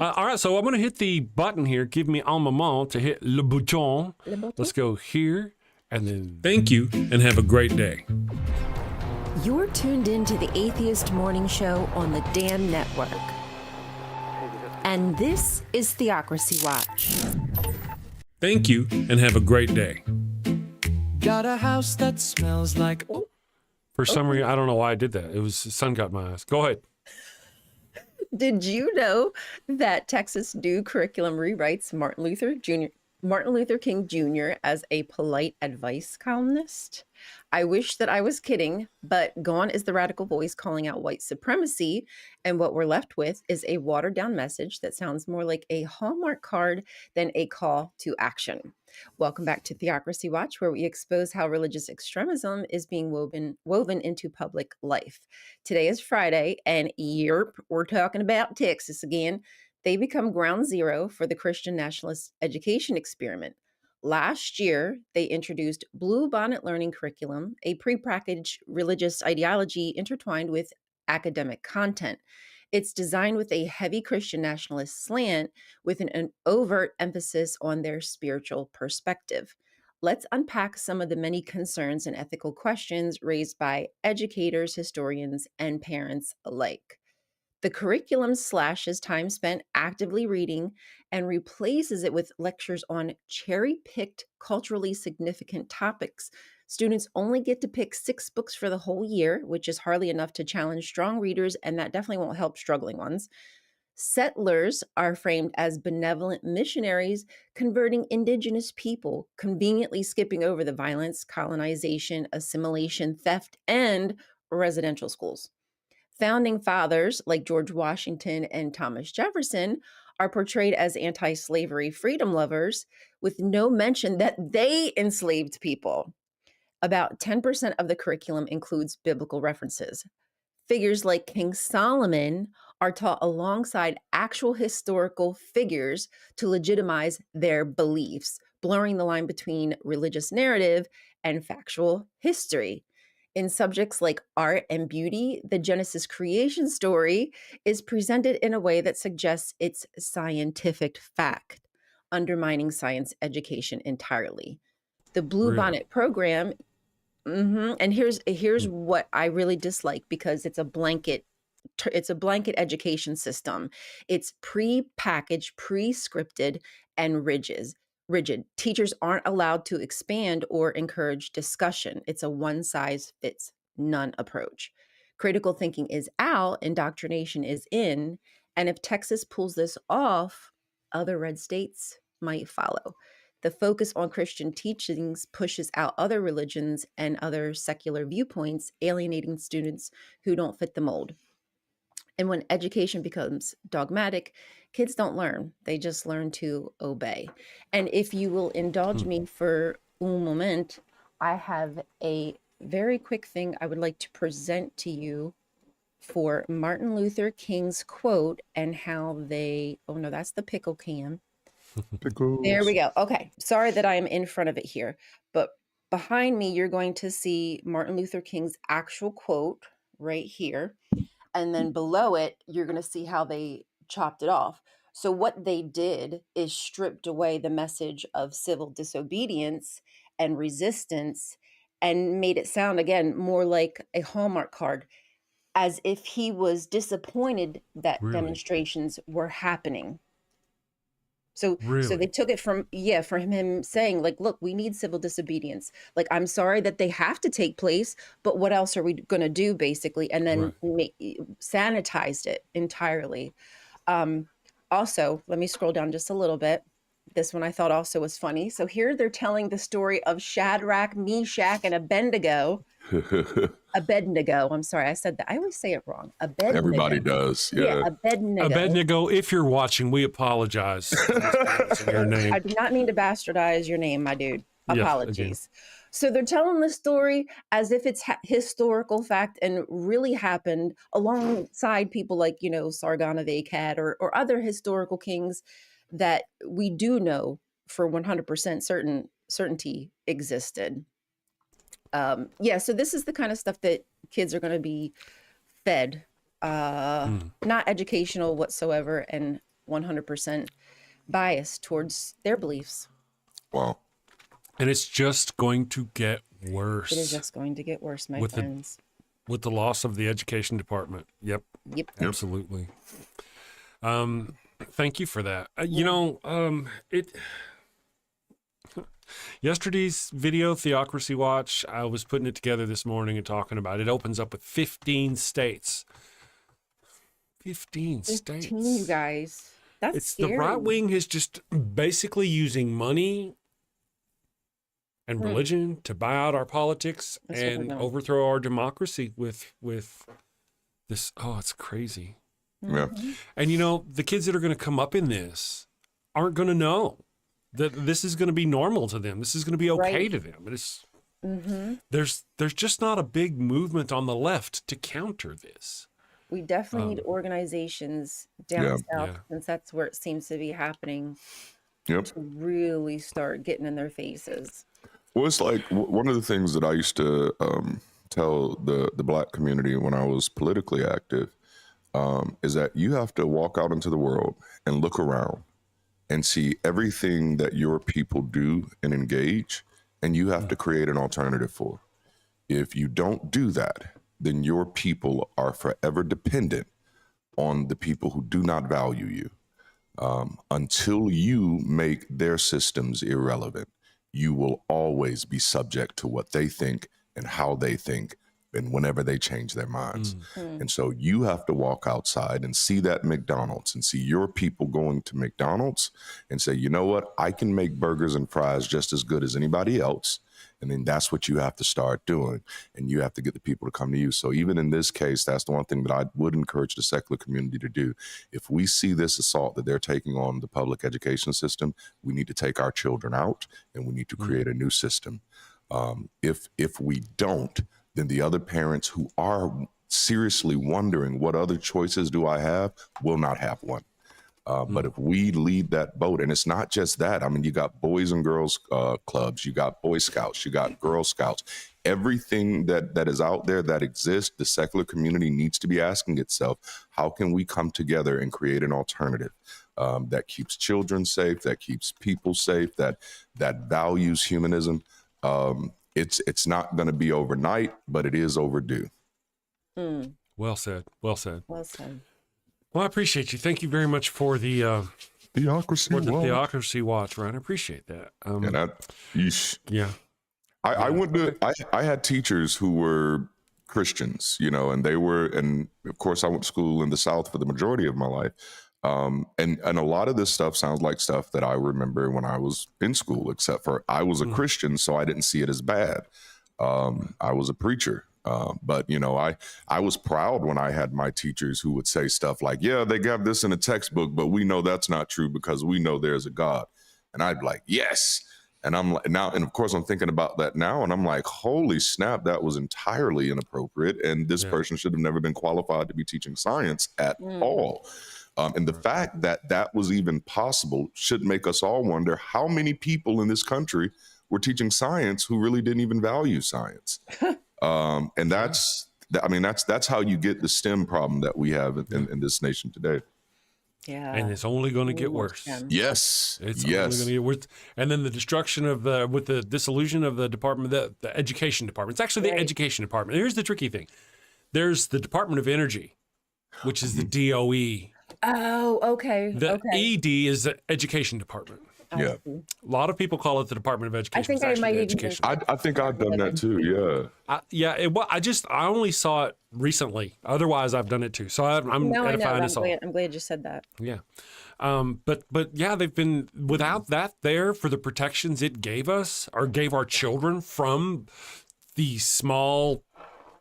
All right, so I'm going to hit the button here. Give me un moment to hit le bouton. Let's go here. And then thank you and have a great day. You're tuned into the Atheist Morning Show on the DAM Network. And this is Theocracy Watch. Thank you and have a great day. Got a house that smells like... For some reason, I don't know why I did that. It was the sun got my eyes. Go ahead. Did you know that Texas new curriculum rewrites Martin Luther Jr. Martin Luther King Jr. as a polite advice columnist. I wish that I was kidding, but gone is the radical voice calling out white supremacy. And what we're left with is a watered down message that sounds more like a Hallmark card than a call to action. Welcome back to Theocracy Watch, where we expose how religious extremism is being woven into public life. Today is Friday, and we're talking about Texas again. They become ground zero for the Christian nationalist education experiment. Last year, they introduced Blue Bonnet Learning Curriculum, a prepackaged religious ideology intertwined with academic content. It's designed with a heavy Christian nationalist slant with an overt emphasis on their spiritual perspective. Let's unpack some of the many concerns and ethical questions raised by educators, historians, and parents alike. The curriculum slashes time spent actively reading and replaces it with lectures on cherry-picked, culturally significant topics. Students only get to pick 6 books for the whole year, which is hardly enough to challenge strong readers, and that definitely won't help struggling ones. Settlers are framed as benevolent missionaries converting indigenous people, conveniently skipping over the violence, colonization, assimilation, theft, and residential schools. Founding fathers like George Washington and Thomas Jefferson are portrayed as anti-slavery freedom lovers with no mention that they enslaved people. About 10% of the curriculum includes biblical references. Figures like King Solomon are taught alongside actual historical figures to legitimize their beliefs, blurring the line between religious narrative and factual history. In subjects like art and beauty, the Genesis creation story is presented in a way that suggests it's scientific fact, undermining science education entirely. The Blue Bonnet program, and here's what I really dislike, because it's a blanket education system. It's pre-packaged, pre-scripted, and rigid. Teachers aren't allowed to expand or encourage discussion. It's a one-size-fits-none approach. Critical thinking is out, indoctrination is in, and if Texas pulls this off, other red states might follow. The focus on Christian teachings pushes out other religions and other secular viewpoints, alienating students who don't fit the mold. And when education becomes dogmatic, kids don't learn. They just learn to obey. And if you will indulge me for un moment, I have a very quick thing I would like to present to you for Martin Luther King's quote and how they, oh no, that's the pickle can. Pickles. There we go. Okay. Sorry that I am in front of it here, but behind me, you're going to see Martin Luther King's actual quote right here. And then below it, you're going to see how they chopped it off. So what they did is stripped away the message of civil disobedience and resistance and made it sound, again, more like a Hallmark card, as if he was disappointed that demonstrations were happening. So they took it from him saying, like, look, we need civil disobedience. Like, I'm sorry that they have to take place, but what else are we going to do, basically? And then sanitized it entirely. Also, let me scroll down just a little bit. This one I thought also was funny. So here they're telling the story of Shadrach, Meshach, and Abednego. I'm sorry, I said that. I always say it wrong. Abednego. Everybody does. Yeah. Abednego, if you're watching, we apologize. Your name. I do not mean to bastardize your name, my dude. Apologies. Yes, so they're telling the story as if it's historical fact and really happened alongside people like, Sargon of Akkad or other historical kings that we do know for 100% certainty existed. So this is the kind of stuff that kids are going to be fed, not educational whatsoever, and 100% biased towards their beliefs. Wow. And it's just going to get worse. It is just going to get worse, my friends. With the loss of the education department. Yep. Absolutely. Thank you for that. Yesterday's video, Theocracy Watch, I was putting it together this morning and talking about it. It opens up with 15 states. 15 states. 15, you guys. That's It's scary. the right wing is just basically using money and religion to buy out our politics That's what they're and doing. overthrow our democracy with this. Oh, it's crazy. Yeah. And the kids that are going to come up in this aren't going to know that this is going to be normal to them. This is going to be okay Right. to them. It's there's just not a big movement on the left to counter this. We definitely need organizations down Yeah. south, Yeah. since that's where it seems to be happening, Yep. to really start getting in their faces. Well, it's like one of the things that I used to tell the Black community when I was politically active is that you have to walk out into the world and look around and see everything that your people do and engage, and you have to create an alternative for. If you don't do that, then your people are forever dependent on the people who do not value you. Until you make their systems irrelevant, you will always be subject to what they think and how they think, and whenever they change their minds. And so you have to walk outside and see that McDonald's and see your people going to McDonald's and say, you know what, I can make burgers and fries just as good as anybody else. And then that's what you have to start doing. And you have to get the people to come to you. So even in this case, that's the one thing that I would encourage the secular community to do. If we see this assault that they're taking on the public education system, we need to take our children out and we need to create a new system. If we don't, then the other parents who are seriously wondering what other choices do I have will not have one. But if we lead that boat, and it's not just that, I mean, you got Boys and Girls Clubs, you got Boy Scouts, you got Girl Scouts, everything that is out there that exists, the secular community needs to be asking itself, how can we come together and create an alternative that keeps children safe, that keeps people safe, that values humanism? It's not going to be overnight, but it is overdue. Well said. Well said. Well said. Well, I appreciate you. Thank you very much for the Theocracy Watch, Ryan. I appreciate that. Yeah. I had teachers who were Christians, and and of course I went to school in the South for the majority of my life. And a lot of this stuff sounds like stuff that I remember when I was in school, except for I was a Christian, so I didn't see it as bad. I was a preacher. But I was proud when I had my teachers who would say stuff like, yeah, they got this in a textbook, but we know that's not true because we know there's a God. And I'd be like, yes. And I'm like, now, and of course I'm thinking about that now, and I'm like, holy snap, that was entirely inappropriate. And this person should have never been qualified to be teaching science at all. And the fact that that was even possible should make us all wonder how many people in this country were teaching science who really didn't even value science. And that's how you get the STEM problem that we have in this nation today. Yeah. And it's only going to get worse. Yes. It's only going to get worse. And then the destruction with the dissolution of the department, the education department. It's actually the education department. Here's the tricky thing. There's the Department of Energy, which is the DOE. Oh, okay. The ED is the education department. Yeah. A lot of people call it the Department of Education. I think I might even. I think I've done that too. Yeah. I only saw it recently. Otherwise, I've done it too. So I'm edifying us all. I'm glad you said that. Yeah. But yeah, they've been without that there for the protections it gave us or gave our children from the small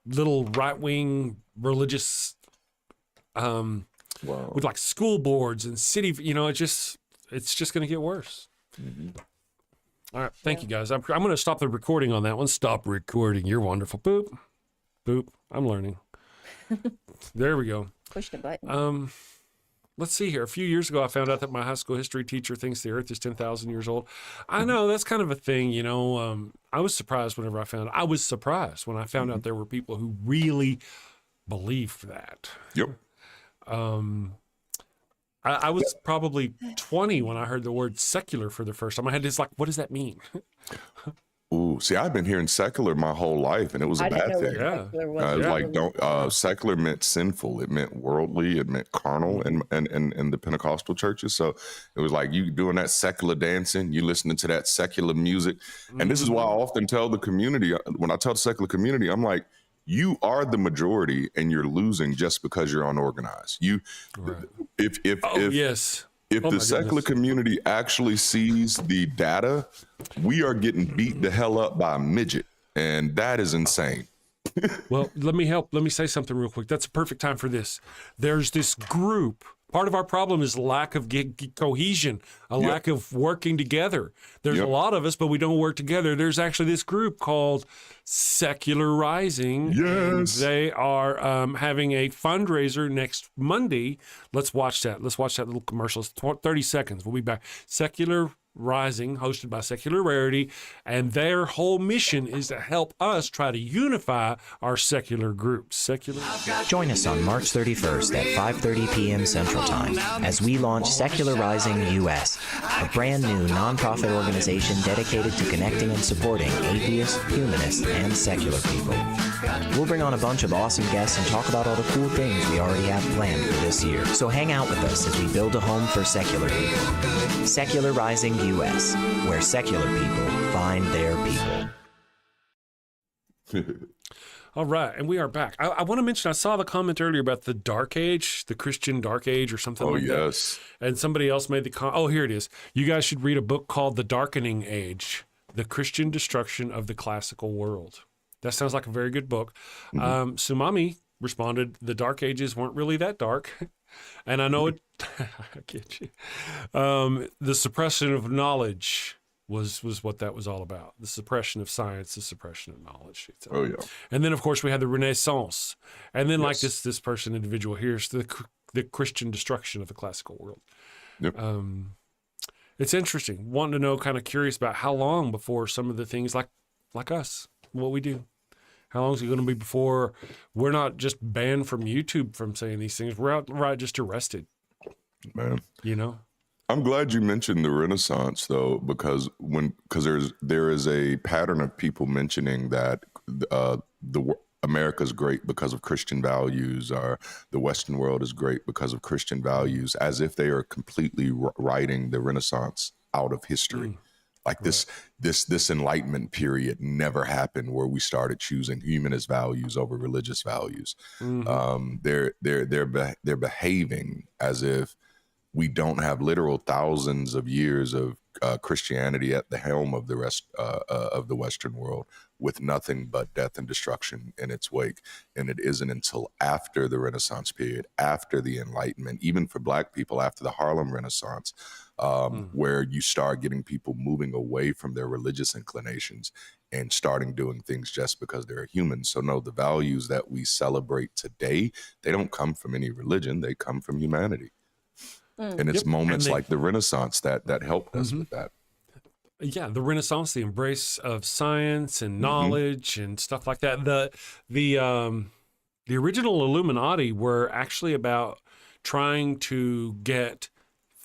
little right-wing religious with like school boards and city, it's just going to get worse. All right. Thank you, guys. I'm going to stop the recording on that one. Stop recording. You're wonderful. Boop. Boop. I'm learning. There we go. Push the button. Let's see here. A few years ago, I found out that my high school history teacher thinks the earth is 10,000 years old. I know that's kind of a thing, I was surprised when I found out there were people who really believed that. Yep. I was probably 20 when I heard the word secular for the first time. I had this what does that mean? Ooh, see, I've been hearing secular my whole life, and it was a bad thing. Yeah. Secular meant sinful. It meant worldly. It meant carnal, and the Pentecostal churches. So it was like you doing that secular dancing, you listening to that secular music, and this is why I often tell the community, when I tell the secular community, I'm like, you are the majority, and you're losing just because you're unorganized. Yes. If Oh the my secular goodness. community actually sees the data, we are getting beat the hell up by a midget. And that is insane. Well, let me help. Let me say something real quick. That's a perfect time for this. There's this group. Part of our problem is lack of cohesion, a lack of working together. There's a lot of us, but we don't work together. There's actually this group called Secular Rising. Yes. They are having a fundraiser next Monday. Let's watch that. Let's watch that little commercial. It's 30 seconds. We'll be back. Secular Rising, hosted by Secular Rarity, and their whole mission is to help us try to unify our secular groups. Join us on March 31st at 5:30 p.m. Central Time as we launch Secular Rising US, a brand new nonprofit organization dedicated to connecting and supporting atheists, humanists, and secular people. We'll bring on a bunch of awesome guests and talk about all the cool things we already have planned for this year. So hang out with us as we build a home for secular people. Secular Rising US, where secular people find their people. All right, and we are back. I want to mention, I saw the comment earlier about the Dark Age, the Christian Dark Age or something like that. Oh, yes. And somebody else made the comment. Oh, here it is. You guys should read a book called The Darkening Age, The Christian Destruction of the Classical World. That sounds like a very good book. Sumami responded, the Dark Ages weren't really that dark. And I know it, I get you. The suppression of knowledge was what that was all about. The suppression of science, the suppression of knowledge. Oh, yeah. And then, of course, we had the Renaissance. And then, like this individual here, is the Christian destruction of the classical world. Yep. It's interesting, wanting to know, kind of curious about how long before some of the things like us, what we do. How long is it going to be before we're not just banned from YouTube from saying these things? We're outright just arrested. Man. You know? I'm glad you mentioned the Renaissance, though, because there is a pattern of people mentioning that America's great because of Christian values, or the Western world is great because of Christian values, as if they are completely writing the Renaissance out of history. Like this Enlightenment period never happened, where we started choosing humanist values over religious values. They're behaving as if we don't have literal thousands of years of Christianity at the helm of the rest of the Western world, with nothing but death and destruction in its wake. And it isn't until after the Renaissance period, after the Enlightenment, even for Black people, after the Harlem Renaissance, where you start getting people moving away from their religious inclinations and starting doing things just because they're human. So no, the values that we celebrate today, they don't come from any religion, they come from humanity. And it's moments like the Renaissance that helped us with that. Yeah, the Renaissance, the embrace of science and knowledge and stuff like that. The original Illuminati were actually about trying to get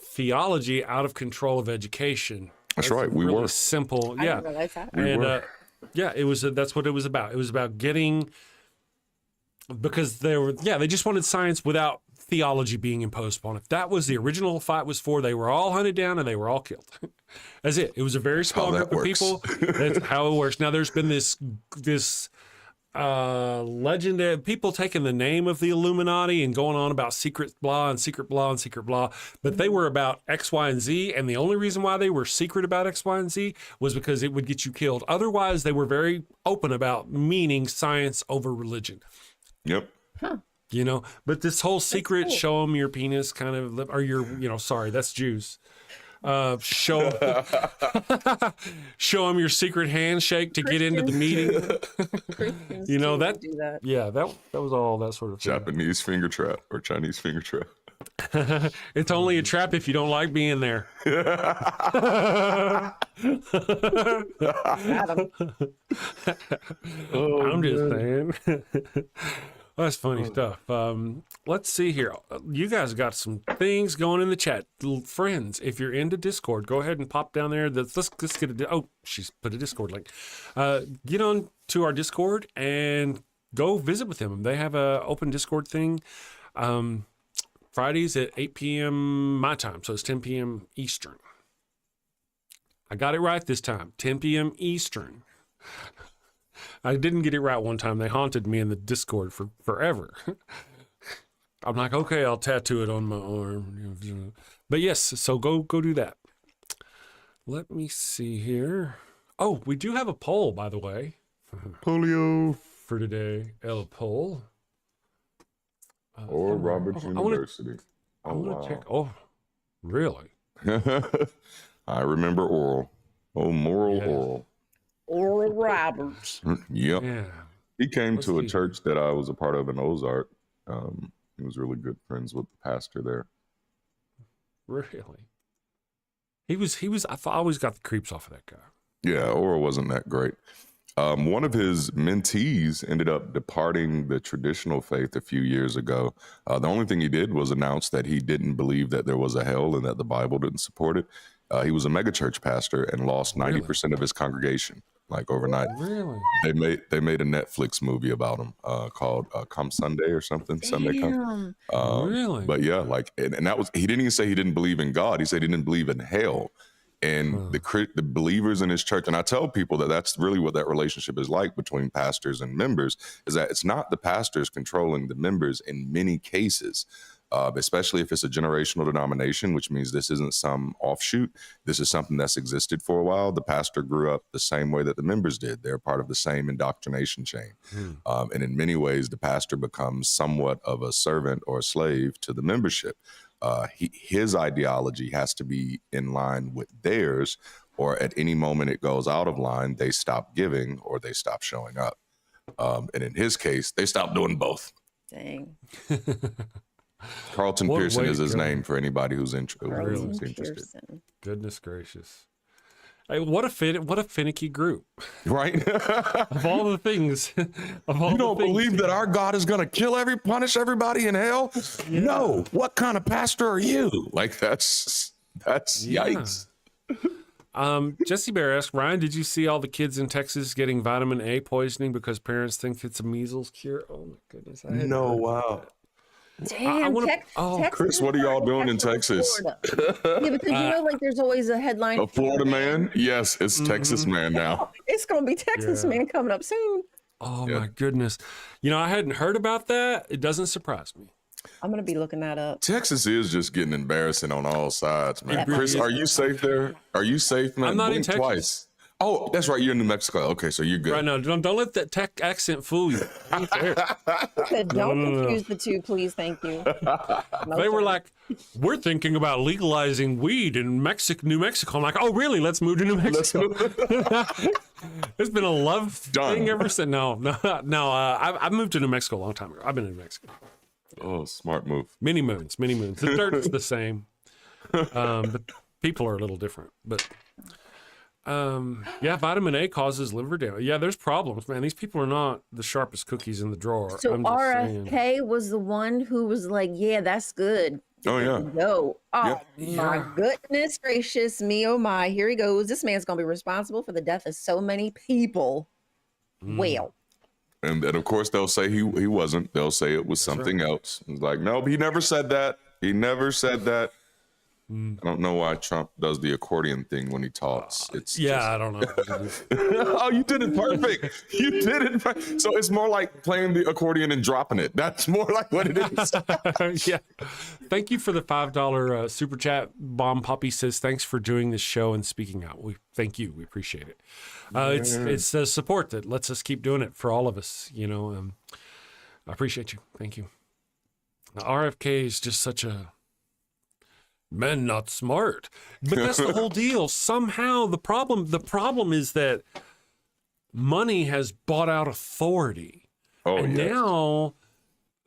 theology out of control of education. That's right. We really were simple. I Yeah, didn't realize that. and that's what it was about. It was about getting, because they just wanted science without theology being imposed upon it. That was the original fight was for. They were all hunted down and they were all killed. That's it. It was a very small group of people. That's how it works. Now there's been this legend of people taking the name of the Illuminati and going on about secret blah and secret blah and secret blah, but they were about X, Y, and Z, and the only reason why they were secret about X, Y, and Z was because it would get you killed. Otherwise, they were very open about meaning science over religion. Yep. You know, but this whole secret, cool. show them your penis kind of, or your, sorry, that's Jews. Show them your secret handshake to get into the meeting. Christians You know, too that- do that. Yeah, that was all that sort of thing. Japanese finger trap or Chinese finger trap. It's only a trap if you don't like being there. Adam. I'm just saying. That's funny stuff. Let's see here. You guys got some things going in the chat. Friends, if you're into Discord, go ahead and pop down there. Let's get she's put a Discord link. Get on to our Discord and go visit with them. They have a open Discord thing. Fridays at 8 p.m. my time, so it's 10 p.m. Eastern. I got it right this time, 10 p.m. Eastern. I didn't get it right one time. They haunted me in the Discord for forever. I'm like, okay, I'll tattoo it on my arm. But yes, so go do that. Let me see here. Oh, we do have a poll, by the way. Polio. For today, El poll. Or Roberts University. I want to check. Oh, really? I remember Oral. Oh, moral Oral. Oral Roberts. Yep. Yeah. He came Let's to a see. church that I was a part of in Ozark. He was really good friends with the pastor there. Really? He was, I always got the creeps off of that guy. Yeah, Oral wasn't that great. One of his mentees ended up departing the traditional faith a few years ago. The only thing he did was announce that he didn't believe that there was a hell and that the Bible didn't support it. He was a megachurch pastor and lost 90% of his congregation, like overnight. Really? They made a Netflix movie about him called Come Sunday or something. Sunday Come. Really? But yeah, like, and that was, he didn't even say he didn't believe in God. He said he didn't believe in hell. And the believers in his church, and I tell people that that's really what that relationship is like between pastors and members, is that it's not the pastors controlling the members in many cases, especially if it's a generational denomination, which means this isn't some offshoot. This is something that's existed for a while. The pastor grew up the same way that the members did. They're part of the same indoctrination chain. And in many ways, the pastor becomes somewhat of a servant or a slave to the membership. His ideology has to be in line with theirs, or at any moment it goes out of line, they stop giving or they stop showing up. And in his case, they stopped doing both. Dang. Carlton What a Pearson way is to his go. name for anybody who's interested. Pearson. Goodness gracious. Hey, what a finicky group. Right? Of all the things. You don't believe that our God is going to punish everybody in hell? No. What kind of pastor are you? Like that's yikes. Jesse Bear asked, Ryan, did you see all the kids in Texas getting vitamin A poisoning because parents think it's a measles cure? Oh my goodness. I hadn't heard about that. Damn, Texas. Chris, what are y'all doing in Texas? Florida. Yeah, because you know, like there's always a headline. A Florida man? Yes, it's Texas man now. It's gonna be Texas man coming up soon. Oh my goodness. You know, I hadn't heard about that. It doesn't surprise me. I'm gonna be looking that up. Texas is just getting embarrassing on all sides, man. It Chris, really are you safe there? Are you safe, man? I'm not in Blink Texas. twice. Oh, that's right. You're in New Mexico. Okay, so you're good. Right now, don't let that tech accent fool you. Ain't there. Don't confuse the two, please. Thank you. They were like, we're thinking about legalizing weed in New Mexico. I'm like, oh, really? Let's move to New Mexico. It's been a love thing ever since. No. I've moved to New Mexico a long time ago. I've been in New Mexico. Oh, smart move. Many moons. The dirt's the same. But people are a little different. But yeah, vitamin A causes liver damage. Yeah, there's problems, man. These people are not the sharpest cookies in the drawer. So I'm just RFK saying. was the one who was like, yeah, that's good. Oh, yeah. No. Oh, Yep. my goodness gracious me. Oh, my. Here he goes. This man's going to be responsible for the death of so many people. Well. And of course, they'll say he wasn't. They'll say it was something else. It's like, no, he never said that. He never said that. I don't know why Trump does the accordion thing when he talks. It's I don't know. Oh, you did it perfect. You did it. So it's more like playing the accordion and dropping it. That's more like what it is. Yeah. Thank you for the $5 super chat. Bomb Poppy says, thanks for doing this show and speaking out. Thank you. We appreciate it. It's the support that lets us keep doing it for all of us. You know, I appreciate you. Thank you. Now, RFK is just such a man, not smart. But that's the whole deal. Somehow the problem is that money has bought out authority. And now,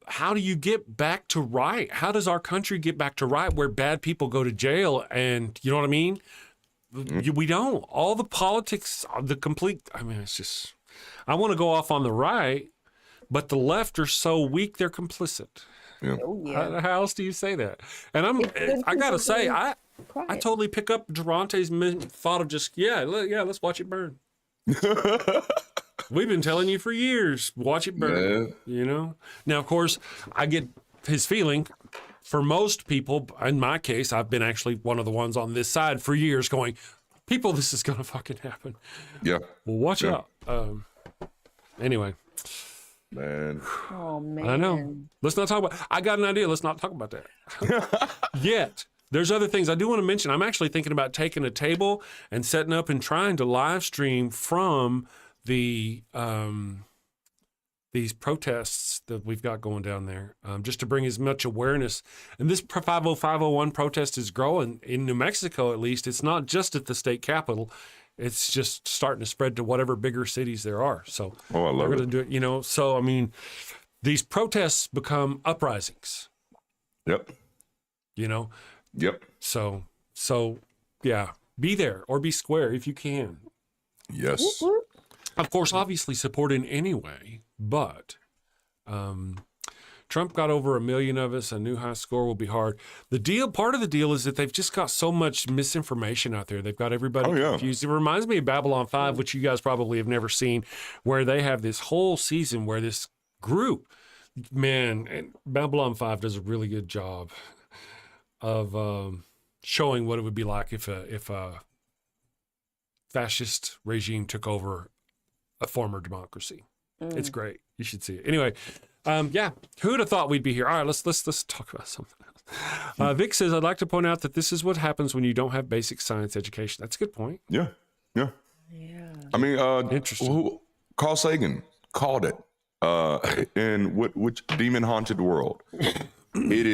how do you get back to right? How does our country get back to right where bad people go to jail? And you know what I mean? We don't. All the politics, it's just, I want to go off on the right, but the left are so weak, they're complicit. Yeah. Oh, yeah. How else do you say that? And I gotta say, I totally pick up Darante's thought of just, let's watch it burn. We've been telling you for years, watch it burn, you know? Now, of course, I get his feeling. For most people, in my case, I've been actually one of the ones on this side for years going, people, this is going to fucking happen. Yeah. Well, watch out. Anyway. Man. Oh man. I know. Let's not talk about. I got an idea. Let's not talk about that yet. There's other things I do want to mention. I'm actually thinking about taking a table and setting up and trying to live stream from the these protests that we've got going down there, just to bring as much awareness. And this 50501 protest is growing in New Mexico, at least. It's not just at the state capitol. It's just starting to spread to whatever bigger cities there are. So I love we're it. going to do it, you know. So, I mean, these protests become uprisings, Yep. you know. Yep. So yeah, be there or be square if you can. Yes. Of course, obviously support in any way, but Trump got over 1 million of us. A new high score will be hard. Part of the deal is that they've just got so much misinformation out there. They've got everybody confused. It reminds me of Babylon 5, which you guys probably have never seen, where they have this whole season where this group, man, and Babylon 5 does a really good job of showing what it would be like if a fascist regime took over a former democracy. It's great. You should see it. Anyway, yeah, who'd have thought we'd be here? All right, let's talk about something else. Vic says, I'd like to point out that this is what happens when you don't have basic science education. That's a good point. Yeah. Yeah. Yeah. I mean, Interesting. Carl Sagan called it in which demon haunted world. It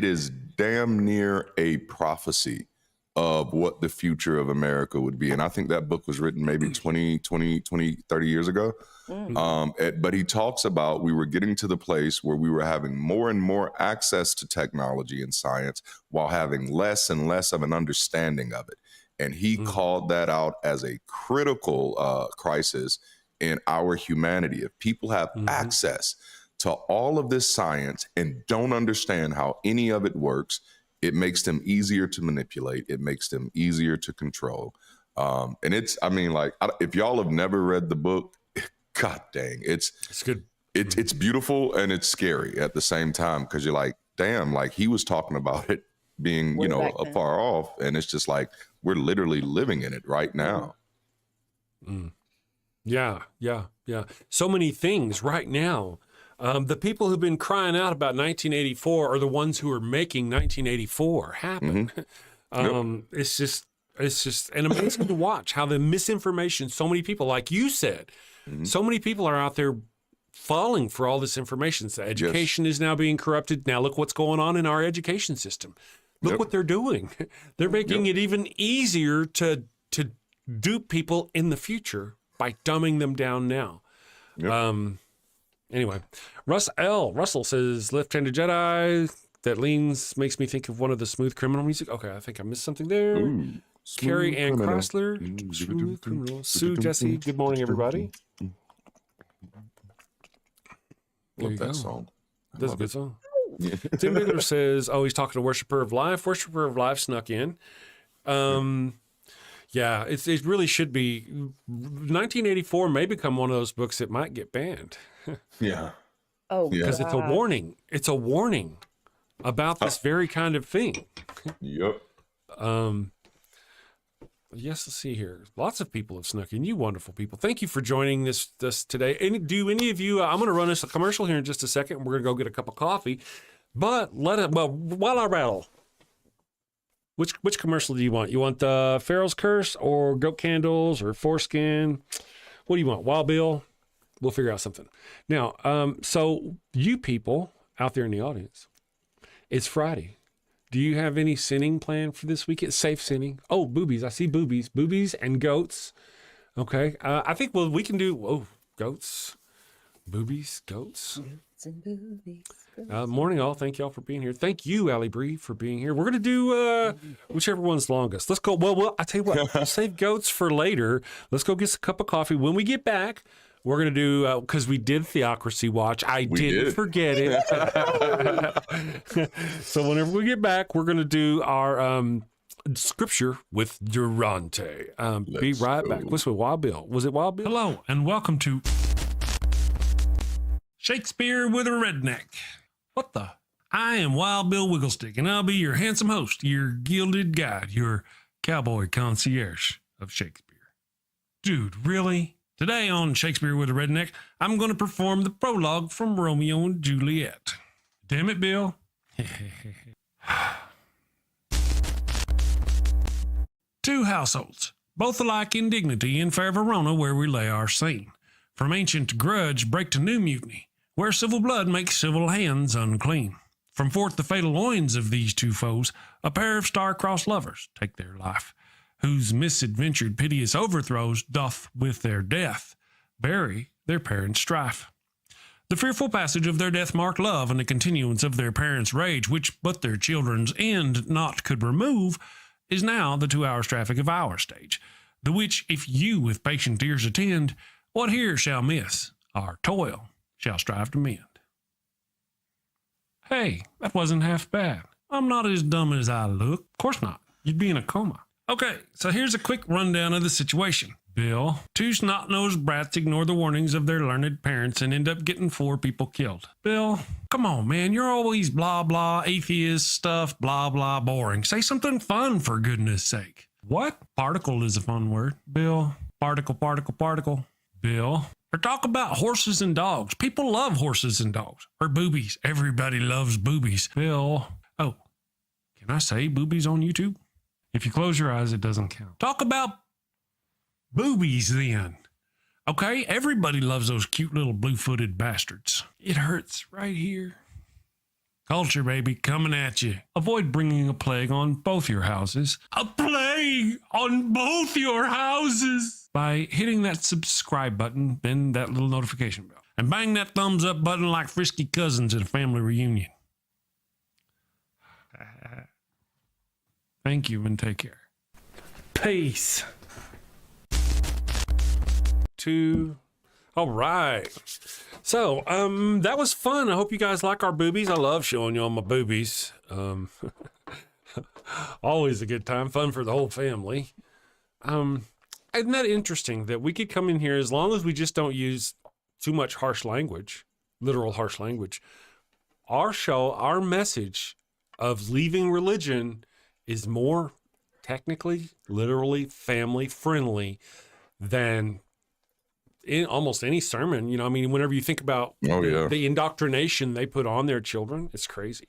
is damn near a prophecy of what the future of America would be. And I think that book was written maybe 30 years ago. But he talks about we were getting to the place where we were having more and more access to technology and science while having less and less of an understanding of it. And he called that out as a critical crisis in our humanity. If people have access to all of this science and don't understand how any of it works, it makes them easier to manipulate. It makes them easier to control. And it's, I mean, like, if y'all have never read the book, God dang, it's good. It's beautiful and it's scary at the same time, because you're like, damn, like he was talking about it being, you know, afar off. And it's just like, we're literally living in it right now. Yeah. So many things right now. The people who've been crying out about 1984 are the ones who are making 1984 happen. It's just and amazing to watch how the misinformation, so many people, like you said, so many people are out there falling for all this information. So education is now being corrupted. Now look what's going on in our education system. Look what they're doing. They're making it even easier to dupe people in the future by dumbing them down now. Anyway, Russell says, Left-Handed Jedi, that makes me think of one of the Smooth Criminal music. Okay, I think I missed something there. Carrie Ann Chrysler, Smooth Criminal. Sue Jesse, good morning, everybody. Love that song. That's a good song. Tim Bigelow says, he's talking to Worshipper of Life. Worshipper of Life snuck in. Yeah, it really should be. 1984 may become one of those books that might get banned. Yeah. Oh, because it's a warning. It's a warning about this very kind of thing. Yep. Yes, let's see here. Lots of people have snuck in. You wonderful people. Thank you for joining this today. Do any of you? I'm going to run us a commercial here in just a second. We're going to go get a cup of coffee. But while I rattle, which commercial do you want? You want Pharaoh's Curse or Goat Candles or Foreskin? What do you want? Wild Bill? We'll figure out something. Now, so you people out there in the audience, it's Friday. Do you have any sinning planned for this week? It's safe sinning. Oh, boobies. I see boobies. Boobies and goats. Okay. I think we can do, goats. Boobies, goats. Goats and boobies. Morning all. Thank y'all for being here. Thank you, Allie Bree, for being here. We're going to do whichever one's longest. Let's go. Well, I tell you what, we'll save goats for later. Let's go get a cup of coffee. When we get back, we're going to do, because we did Theocracy Watch. I didn't forget it. So whenever we get back, we're going to do our scripture with Darante. Be right back. What's with Wild Bill? Was it Wild Bill? Hello, and welcome to Shakespeare with a Redneck. What the? I am Wild Bill Wigglestick, and I'll be your handsome host, your gilded guide, your cowboy concierge of Shakespeare. Dude, really? Today on Shakespeare with a Redneck, I'm going to perform the prologue from Romeo and Juliet. Damn it, Bill. Two households, both alike in dignity, in fair Verona, where we lay our scene. From ancient grudge break to new mutiny, where civil blood makes civil hands unclean. From forth the fatal loins of these two foes, a pair of star-crossed lovers take their life, whose misadventured piteous overthrows doth with their death bury their parents' strife. The fearful passage of their death-marked love and the continuance of their parents' rage, which but their children's end not could remove, is now the 2 hours traffic of our stage, the which if you with patient ears attend, what here shall miss, our toil shall strive to mend. Hey, that wasn't half bad. I'm not as dumb as I look. Of course not. You'd be in a coma. Okay, so here's a quick rundown of the situation. Bill, two snot-nosed brats ignore the warnings of their learned parents and end up getting 4 people killed. Bill, come on, man, you're always blah, blah, atheist stuff, blah, blah, boring. Say something fun, for goodness sake. What? Particle is a fun word. Bill, particle, particle, particle. Bill, or talk about horses and dogs. People love horses and dogs. Or boobies. Everybody loves boobies. Bill, oh, can I say boobies on YouTube? If you close your eyes, it doesn't count. Talk about boobies then. Okay, everybody loves those cute little blue-footed bastards. It hurts right here. Culture, baby, coming at you. Avoid bringing a plague on both your houses. A plague on both your houses! By hitting that subscribe button, then that little notification bell. And bang that thumbs up button like frisky cousins at a family reunion. Thank you and take care. Peace. All right. So, that was fun. I hope you guys like our boobies. I love showing you all my boobies. Always a good time. Fun for the whole family. Isn't that interesting that we could come in here as long as we just don't use too much harsh language, literal harsh language. Our show, our message of leaving religion is more technically, literally family friendly than in almost any sermon. You know, I mean, whenever you think about the indoctrination they put on their children, it's crazy.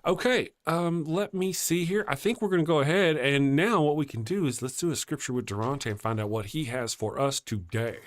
Okay, let me see here. I think we're going to go ahead, and now what we can do is let's do a scripture with Darante and find out what he has for us today.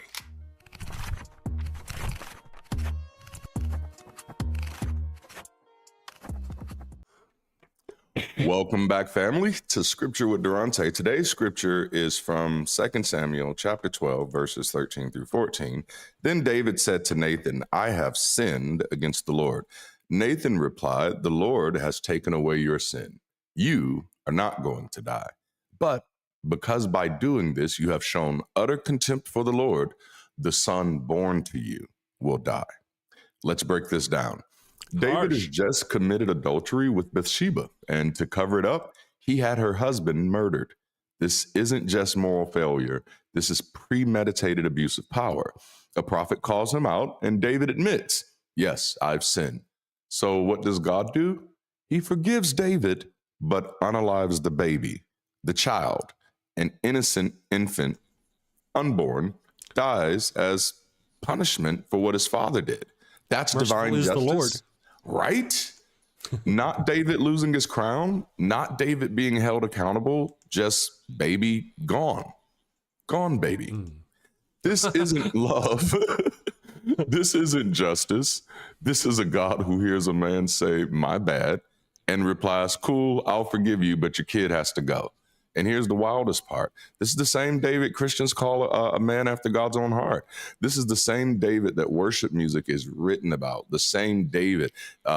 Welcome back, family, to Scripture with Darante. Today's scripture is from 2 Samuel chapter 12, verses 13 through 14. Then David said to Nathan, I have sinned against the Lord. Nathan replied, the Lord has taken away your sin. You are not going to die. But because by doing this you have shown utter contempt for the Lord, the son born to you will die. Let's break this down. David has just committed adultery with Bathsheba, and to cover it up, he had her husband murdered. This isn't just moral failure. This is premeditated abuse of power. A prophet calls him out, and David admits, yes, I've sinned. So what does God do? He forgives David, but unalives the baby, the child, an innocent infant, unborn, dies as punishment for what his father did. That's divine justice. The Lord. Right? Not David losing his crown, not David being held accountable, just baby gone. Gone, baby. This isn't love. This isn't justice. This is a God who hears a man say, my bad, and replies, cool, I'll forgive you, but your kid has to go. And here's the wildest part. This is the same David Christians call a man after God's own heart. This is the same David that worship music is written about, the same David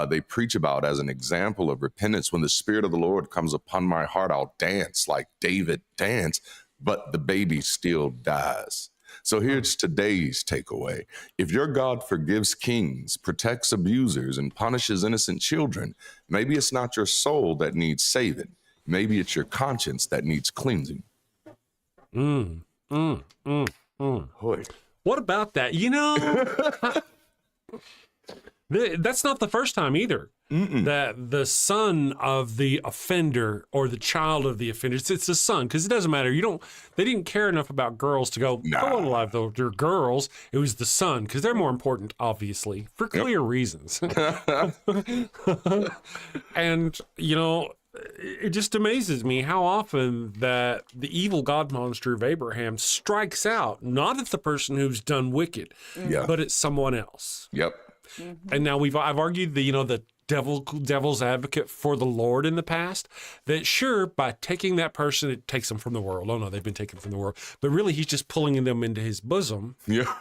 they preach about as an example of repentance. When the Spirit of the Lord comes upon my heart, I'll dance like David danced, but the baby still dies. So here's today's takeaway. If your God forgives kings, protects abusers, and punishes innocent children, maybe it's not your soul that needs saving. Maybe it's your conscience that needs cleansing. What about that? You know, That's not the first time either. That the son of the offender or the child of the offender, it's the son, because it doesn't matter. They didn't care enough about girls to go alive, though. They're girls. It was the son, because they're more important, obviously, for clear reasons. And, it just amazes me how often that the evil God monster of Abraham strikes out, not at the person who's done wicked, but at someone else. Yep. And now I've argued the devil's advocate for the Lord in the past, that sure, by taking that person, it takes them from the world. Oh no, they've been taken from the world. But really, he's just pulling them into his bosom. Yeah.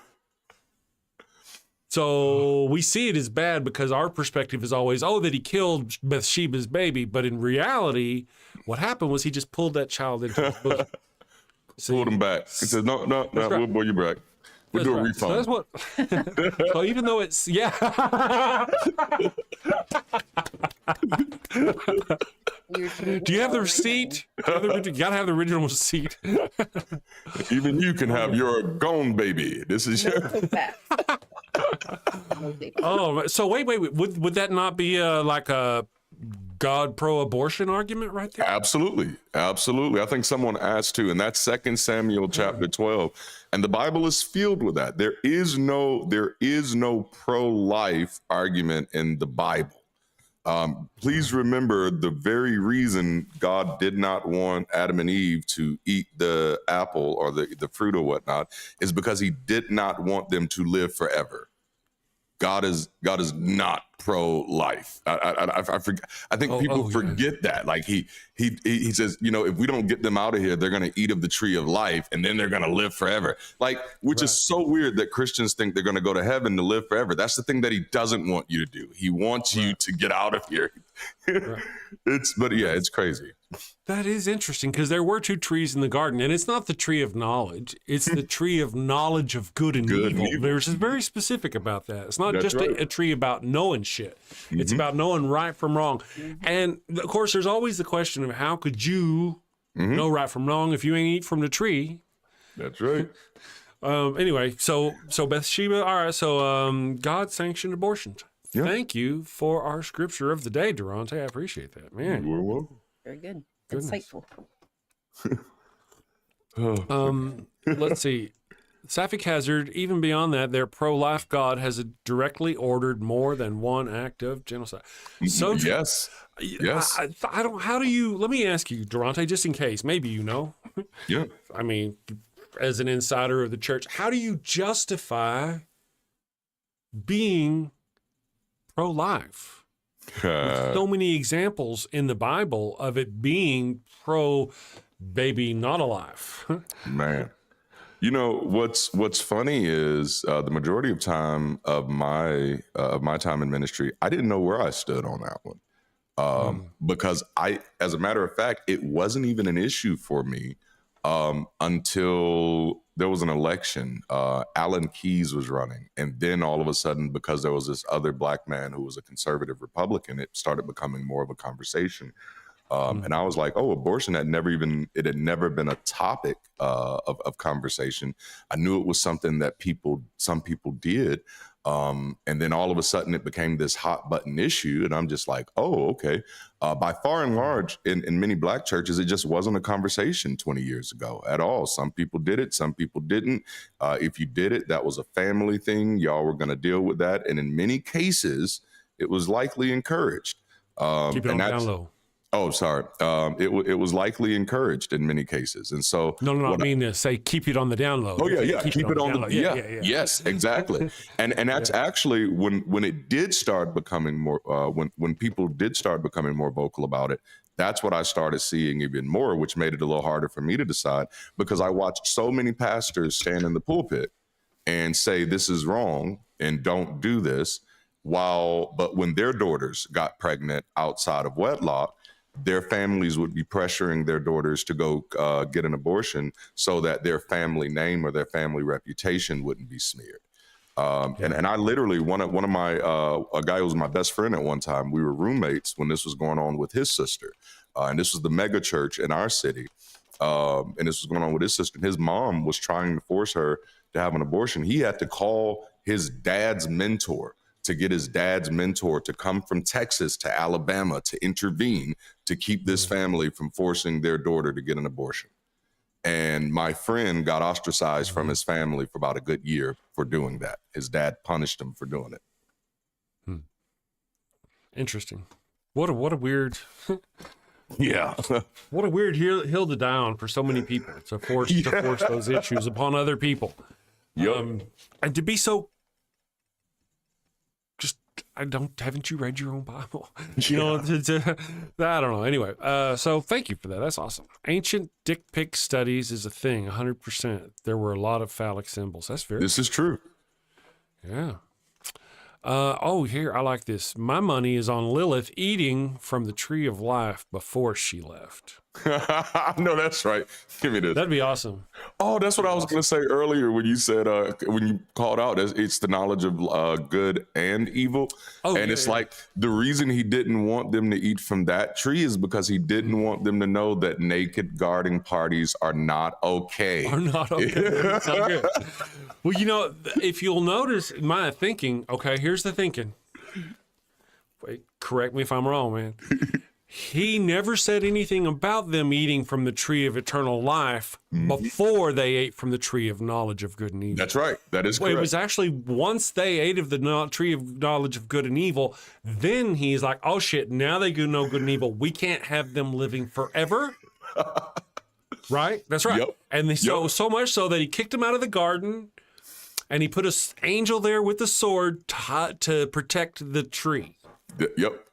So we see it as bad because our perspective is always, that he killed Bathsheba's baby. But in reality, what happened was he just pulled that child into his bosom. Pulled him back. He said, no, right. We'll pull you back. We'll do a refund. So that's what. So even though it's Do you have the receipt? You gotta have the original receipt. Even you can have your gone baby. This is your. Oh, so wait. Would that not be like a God pro-abortion argument right there? Absolutely. I think someone asked to, and that's 2 Samuel chapter 12. And the Bible is filled with that. There is no pro-life argument in the Bible. Please remember the very reason God did not want Adam and Eve to eat the apple or the fruit or whatnot is because he did not want them to live forever. God is not pro-life. I think people forget that. Like he says, if we don't get them out of here, they're going to eat of the tree of life and then they're going to live forever. Which is so weird that Christians think they're going to go to heaven to live forever. That's the thing that he doesn't want you to do. He wants you to get out of here. It's crazy. That is interesting because there were two trees in the garden, and it's not the tree of knowledge. It's the tree of knowledge of good and evil. There's very specific about that. It's not just a tree about knowing shit. It's about knowing right from wrong. And of course, there's always the question of how could you know right from wrong if you ain't eat from the tree? That's right. Anyway, so Bathsheba. All right. So God sanctioned abortions. Yeah. Thank you for our scripture of the day, Darante. I appreciate that, man. You're welcome. Very good. Goodness. Insightful. Let's see. Sapphic Hazard, even beyond that, their pro-life God has directly ordered more than one act of genocide. So yes. I don't, how do you, let me ask you, Darante, just in case, maybe you know. Yeah. I mean, as an insider of the church, how do you justify being pro-life? With so many examples in the Bible of it being pro-baby not alive. Man. What's funny is the majority of time of my time in ministry, I didn't know where I stood on that one. Because as a matter of fact, it wasn't even an issue for me until there was an election. Alan Keyes was running. And then all of a sudden, because there was this other black man who was a conservative Republican, it started becoming more of a conversation. And I was like, abortion had never been a topic of conversation. I knew it was something that some people did. And then all of a sudden it became this hot button issue. And I'm just like, okay. By far and large, in many black churches, it just wasn't a conversation 20 years ago at all. Some people did it. Some people didn't. If you did it, that was a family thing. Y'all were going to deal with that. And in many cases, it was likely encouraged. Keep it on down low. Oh, sorry. It was likely encouraged in many cases. And so I mean to say keep it on the down low. Oh yeah. Keep it on the yeah. Yes, exactly. And that's actually when it did start becoming more when people did start becoming more vocal about it, that's what I started seeing even more, which made it a little harder for me to decide because I watched so many pastors stand in the pulpit and say this is wrong and don't do this but when their daughters got pregnant outside of wedlock, their families would be pressuring their daughters to go get an abortion so that their family name or their family reputation wouldn't be smeared. And I literally, one of my, a guy who was my best friend at one time, we were roommates when this was going on with his sister. And this was the mega church in our city. And this was going on with his sister. And his mom was trying to force her to have an abortion. He had to call his dad's mentor to get his dad's mentor to come from Texas to Alabama to intervene to keep this family from forcing their daughter to get an abortion. And my friend got ostracized from his family for about a good year for doing that. His dad punished him for doing it. Interesting. What a weird Yeah. what a weird hill to die on for so many people to force those issues upon other people. Yep. And to be so haven't you read your own Bible? You know, I don't know. Anyway, so thank you for that. That's awesome. Ancient dick pic studies is a thing, 100%. There were a lot of phallic symbols. That's very This is true. Yeah. Here, I like this. My money is on Lilith eating from the tree of life before she left. No, that's right. Give me this. That'd be awesome. Oh, that's what I was going to say earlier when you said, when you called out, it's the knowledge of good and evil. Oh, and it's like the reason he didn't want them to eat from that tree is because he didn't want them to know that naked garden parties are not okay. Are not okay. Sounds good. Well, you know, if you'll notice my thinking, okay, here's the thinking. Wait, correct me if I'm wrong, man. He never said anything about them eating from the tree of eternal life before they ate from the tree of knowledge of good and evil. That's right. That is correct. It was actually once they ate of the tree of knowledge of good and evil, then he's like, oh shit, now they do know good and evil. We can't have them living forever. Right? That's right. Yep. And so much so that he kicked them out of the garden and he put an angel there with the sword to protect the tree. Yep.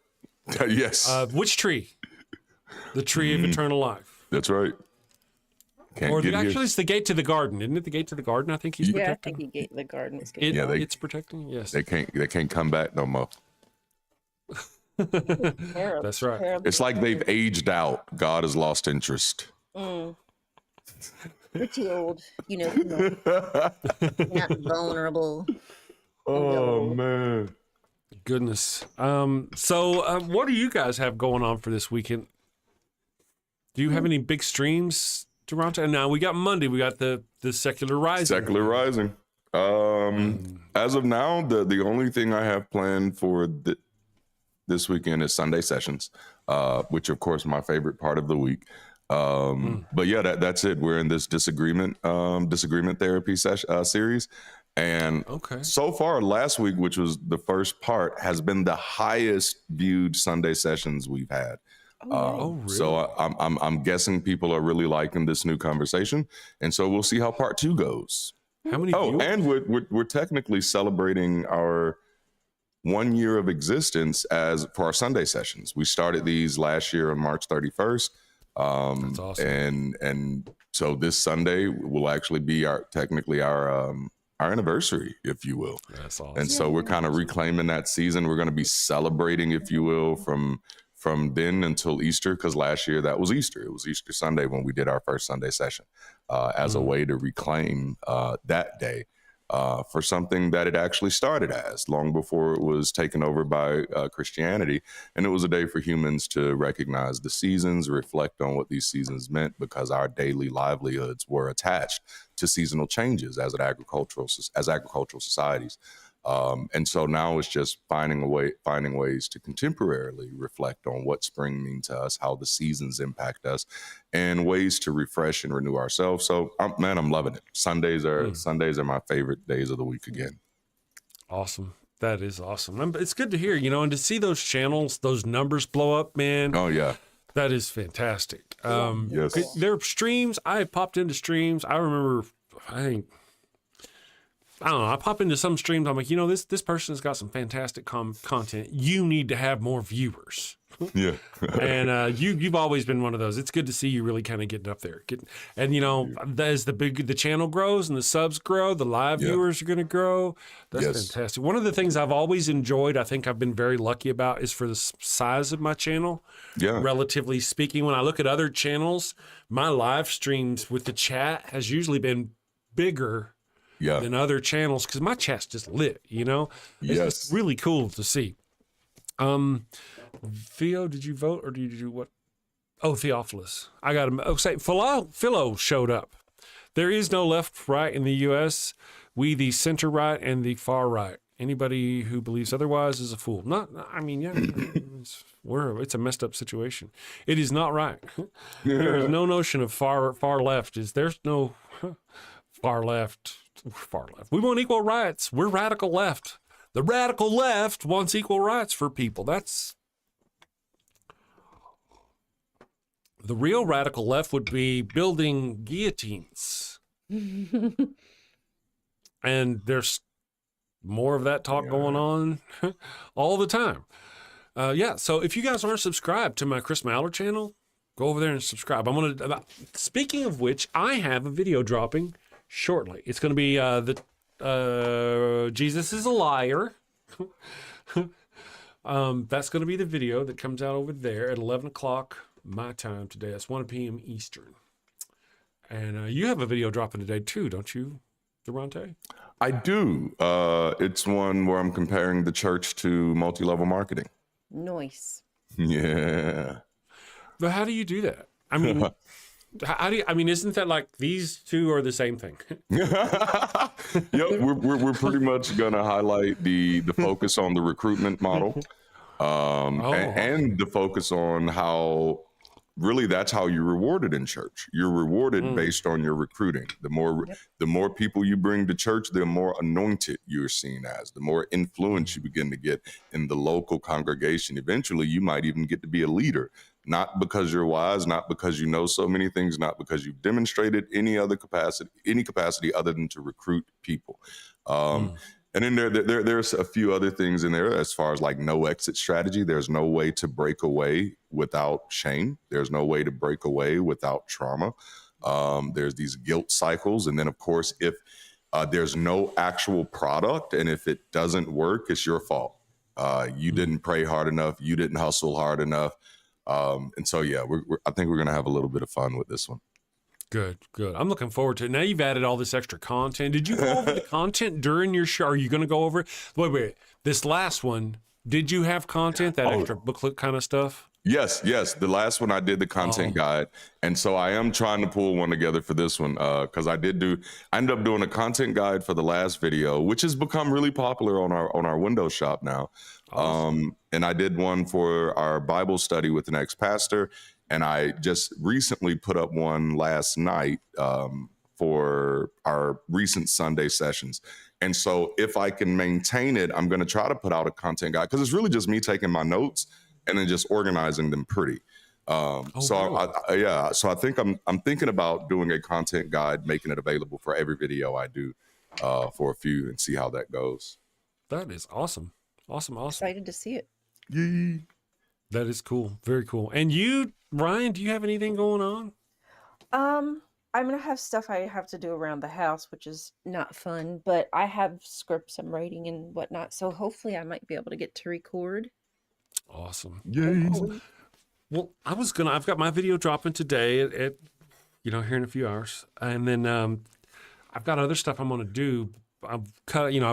Yes. Which tree? The tree of eternal life. That's right. Actually, it's the gate to the garden, isn't it? The gate to the garden. I think he's protecting. Yeah, I think the gate to the garden is good. It's protecting. Yes, They can't come back no more. that's right. It's like they've aged out. God has lost interest. We're too old, not vulnerable. Oh man. Goodness. So what do you guys have going on for this weekend? Do you have any big streams, Darante? And now we got Monday. We got the Secular Rising. Secular Rising. As of now, the only thing I have planned for this weekend is Sunday sessions, which of course my favorite part of the week. But yeah, that's it. We're in this disagreement therapy series. And so far, last week, which was the first part, has been the highest viewed Sunday sessions we've had. Really? So I'm guessing people are really liking this new conversation, and so we'll see how part 2 goes. How many? Viewers? And we're technically celebrating our 1 year of existence for our Sunday sessions. We started these last year on March 31st. That's awesome. And so this Sunday will actually be our anniversary, if you will. That's awesome. And so we're kind of reclaiming that season. We're going to be celebrating, if you will, from then until Easter, because last year that was Easter. It was Easter Sunday when we did our first Sunday session as a way to reclaim that day for something that it actually started as long before it was taken over by Christianity. And it was a day for humans to recognize the seasons, reflect on what these seasons meant, because our daily livelihoods were attached to seasonal changes as agricultural societies. And so now it's just finding ways to contemporarily reflect on what spring means to us, how the seasons impact us, and ways to refresh and renew ourselves. So, I'm loving it. Sundays are my favorite days of the week again. Awesome. That is awesome. It's good to hear, and to see those channels, those numbers blow up, man. Oh yeah. That is fantastic. Yes. There are streams. I popped into streams. I remember, I don't know. I pop into some streams. I'm like, this person's got some fantastic content. You need to have more viewers. Yeah. And you've always been one of those. It's good to see you really kind of getting up there. As the channel grows and the subs grow, the live viewers are going to grow. That's fantastic. One of the things I've always enjoyed, I think I've been very lucky about, is for the size of my channel. Yeah. Relatively speaking, when I look at other channels, my live streams with the chat has usually been bigger than other channels because my chat's just lit, It's just really cool to see. Theo, did you vote or did you do what? Oh, Theophilus. I got him. Oh, say Philo showed up. There is no left, right in the U.S. We the center right and the far right Anybody who believes otherwise is a fool. It's a messed up situation. It is not right. There is no notion of far left. There's no far left. We want equal rights. We're radical left. The radical left wants equal rights for people. That's the real radical left would be building guillotines. And there's more of that talk going on all the time. So if you guys aren't subscribed to my Chris Mallard channel, go over there and subscribe. Speaking of which, I have a video dropping shortly. It's going to be Jesus is a liar. That's going to be the video that comes out over there at 11 o'clock my time today. That's 1 p.m. Eastern. And you have a video dropping today too, don't you, Darante? I do. It's one where I'm comparing the church to multi-level marketing. Nice. Yeah. But how do you do that? I mean, isn't that like these two are the same thing? Yep, we're pretty much gonna highlight the focus on the recruitment model, and the focus on how really that's how you're rewarded in church. You're rewarded based on your recruiting. The more people you bring to church, the more anointed you're seen as, the more influence you begin to get in the local congregation. Eventually, you might even get to be a leader, not because you're wise, not because you know so many things, not because you've demonstrated any capacity other than to recruit people. And then there's a few other things in there as far as like no exit strategy. There's no way to break away without shame. There's no way to break away without trauma. There's these guilt cycles. And then, of course, if there's no actual product and if it doesn't work, it's your fault. You didn't pray hard enough. You didn't hustle hard enough. And so, yeah, I think we're going to have a little bit of fun with this one. Good. I'm looking forward to it. Now you've added all this extra content. Did you go over the content during your show? Are you going to go over it? Wait. This last one, did you have content, that extra booklet kind of stuff? Yes. The last one I did the content guide. And so I am trying to pull one together for this one because I ended up doing a content guide for the last video, which has become really popular on our Windows shop now. Awesome. And I did one for our Bible study with an ex-pastor. And I just recently put up one last night for our recent Sunday sessions. And so if I can maintain it, I'm going to try to put out a content guide because it's really just me taking my notes and then just organizing them pretty. So I think I'm thinking about doing a content guide, making it available for every video I do for a few and see how that goes. That is awesome. Awesome. Excited to see it. Yay. That is cool. Very cool. And you, Ryan, do you have anything going on? I'm gonna have stuff I have to do around the house, which is not fun, but I have scripts I'm writing and whatnot, so hopefully I might be able to get to record. Awesome. Yay. Well, I've got my video dropping today at here in a few hours. And then I've got other stuff I'm gonna do. I've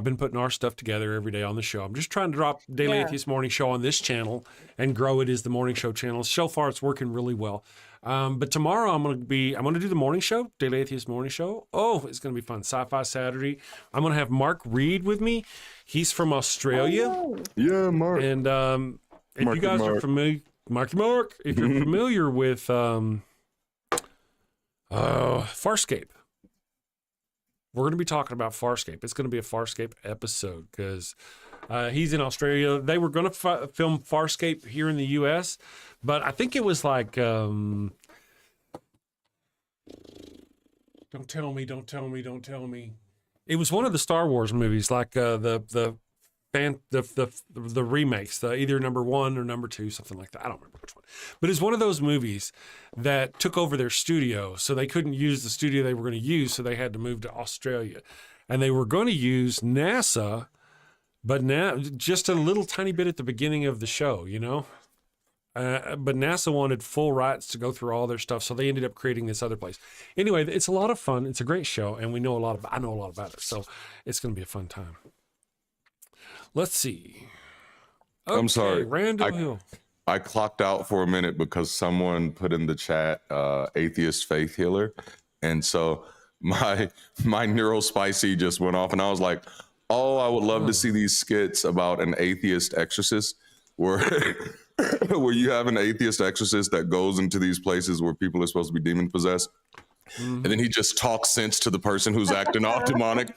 been putting our stuff together every day on the show. I'm just trying to drop Daily Atheist Morning Show on this channel and grow it as the morning show channel. So far, it's working really well. But tomorrow I'm going to do the morning show, Daily Atheist Morning Show. Oh, it's going to be fun. Sci-Fi Saturday. I'm going to have Mark Reed with me. He's from Australia. Oh, yeah, Mark. And if you guys are familiar, Mark, if you're familiar with Farscape. We're going to be talking about Farscape. It's going to be a Farscape episode because he's in Australia. They were going to film Farscape here in the U.S., but I think it was like, don't tell me. It was one of the Star Wars movies, like the remakes, either number 1 or number 2, something like that. I don't remember which one. But it's one of those movies that took over their studio, so they couldn't use the studio they were going to use, so they had to move to Australia. And they were going to use NASA, but now just a little tiny bit at the beginning of the show, but NASA wanted full rights to go through all their stuff, so they ended up creating this other place. Anyway, it's a lot of fun. It's a great show, and I know a lot about it, so it's going to be a fun time. Let's see. Okay, I'm sorry. Randall Hill. I clocked out for a minute because someone put in the chat atheist faith healer. And so my neurospicy just went off and I was like, Oh, I would love to see these skits about an atheist exorcist where where you have an atheist exorcist that goes into these places where people are supposed to be demon possessed. And then he just talks sense to the person who's acting all demonic.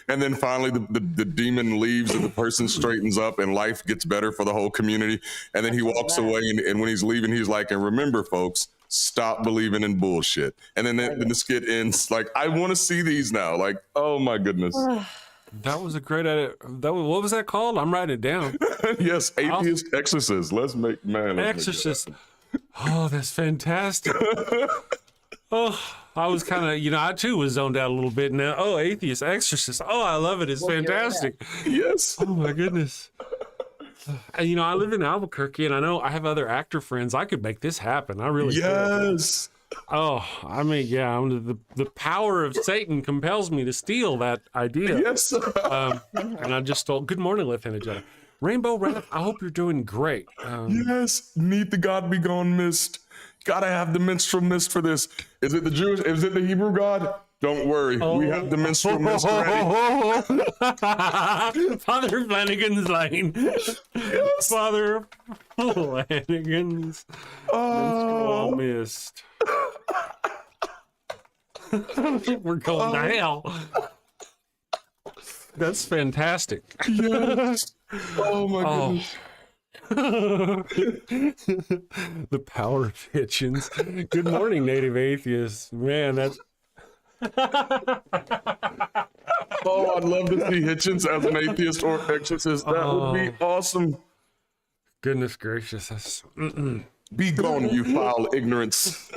And then finally the demon leaves and the person straightens up and life gets better for the whole community. And then he walks away and when he's leaving, he's like, and remember, folks, stop believing in bullshit. And then the skit ends like, I want to see these now. Like, oh my goodness. That was a great edit. What was that called? I'm writing it down. Yes, atheist exorcist. Let's make Exorcist. Oh, that's fantastic. Oh, I was kind of, I too was zoned out a little bit now. Oh, atheist exorcist. Oh, I love it. It's fantastic. Yes. Oh my goodness. And I live in Albuquerque, and I know I have other actor friends. I could make this happen. I really could. Yes. Oh, I mean, yeah. The power of Satan compels me to steal that idea. Yes. And I just stole. Good morning, Left Handed Jedi. Rainbow Wrath, I hope you're doing great. Yes. Need the God be gone mist. Gotta have the minstrel mist for this. Is it the Jewish? Is it the Hebrew God? Don't worry. We have the minstrel mist ready. Father Flanagan's Lane. Yes. Father Flanagan's minstrel mist. We're going to hell. That's fantastic. Yes. Oh my goodness. The power of Hitchens. Good morning, native atheists. Man, that's. Oh, I'd love to see Hitchens as an atheist or exorcist. That would be awesome. Goodness gracious. That's. Be gone, you foul ignorance.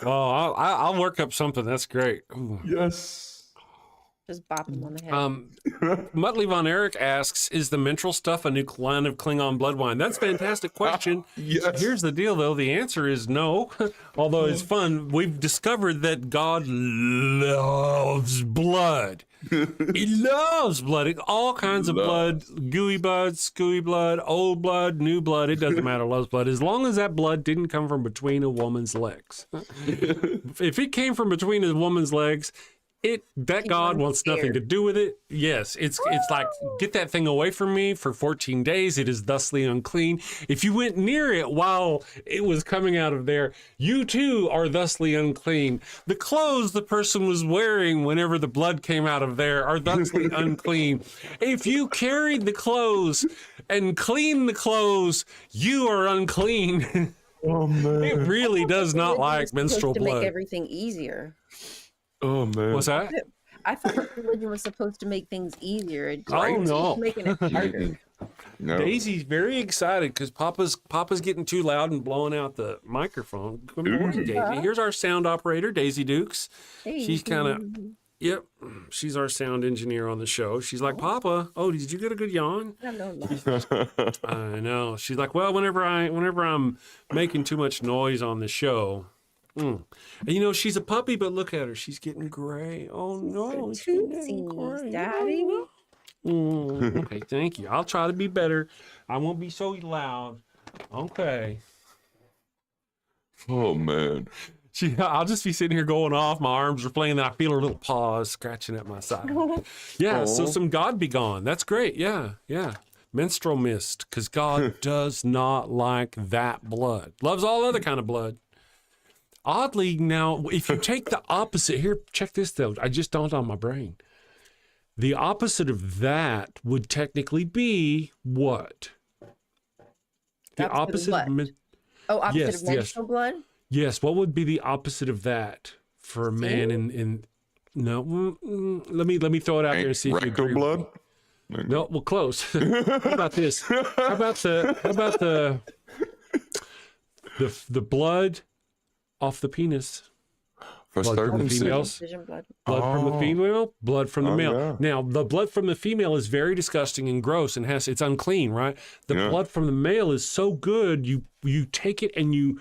Oh, I'll work up something. That's great. Ooh. Yes. Just bop him on the head. Muttley Von Erich asks, is the menstrual stuff a new line of Klingon blood wine? That's a fantastic question. Yes. Here's the deal, though. The answer is no. Although it's fun. We've discovered that God loves blood. He loves blood. All kinds of blood. Gooey blood, scooey blood, old blood, new blood. It doesn't matter. Loves blood. As long as that blood didn't come from between a woman's legs. If it came from between a woman's legs, that God wants nothing to do with it. Yes, it's like, get that thing away from me for 14 days. It is thusly unclean. If you went near it while it was coming out of there, you too are thusly unclean. The clothes the person was wearing whenever the blood came out of there are thusly unclean. If you carried the clothes and cleaned the clothes, you are unclean. Oh man. It really does not like menstrual to blood. make everything easier. Oh man. What's that? I thought religion was supposed to make things easier. Oh, no. Making it harder. No. Daisy's very excited because Papa's getting too loud and blowing out the microphone. Good morning, Daisy. Here's our sound operator, Daisy Dukes. Hey. She's kind of, yep, she's our sound engineer on the show. She's like, Papa, oh, did you get a good yawn? I know. She's like, well, whenever I'm making too much noise on the show. And she's a puppy, but look at her. She's getting gray. Oh no, she's getting gray. Daddy. Okay, thank you. I'll try to be better. I won't be so loud. Okay. Oh man. I'll just be sitting here going off. My arms are playing, and I feel her little paws scratching at my side. Yeah, so some God be gone. That's great. Yeah. Menstrual mist, because God does not like that blood. Loves all other kind of blood. Oddly, now, if you take the opposite, here, check this though. I just dawned on my brain. The opposite of that would technically be what? The opposite of opposite of menstrual blood? Yes. What would be the opposite of that for a man in no? Let me throw it out there and see if you agree. Blood? No, well, close. How about this? How about the blood off the penis? For blood from the females. Blood from the female, blood from the male. Yeah. Now, the blood from the female is very disgusting and gross and it's unclean, right? The blood from the male is so good, you take it and you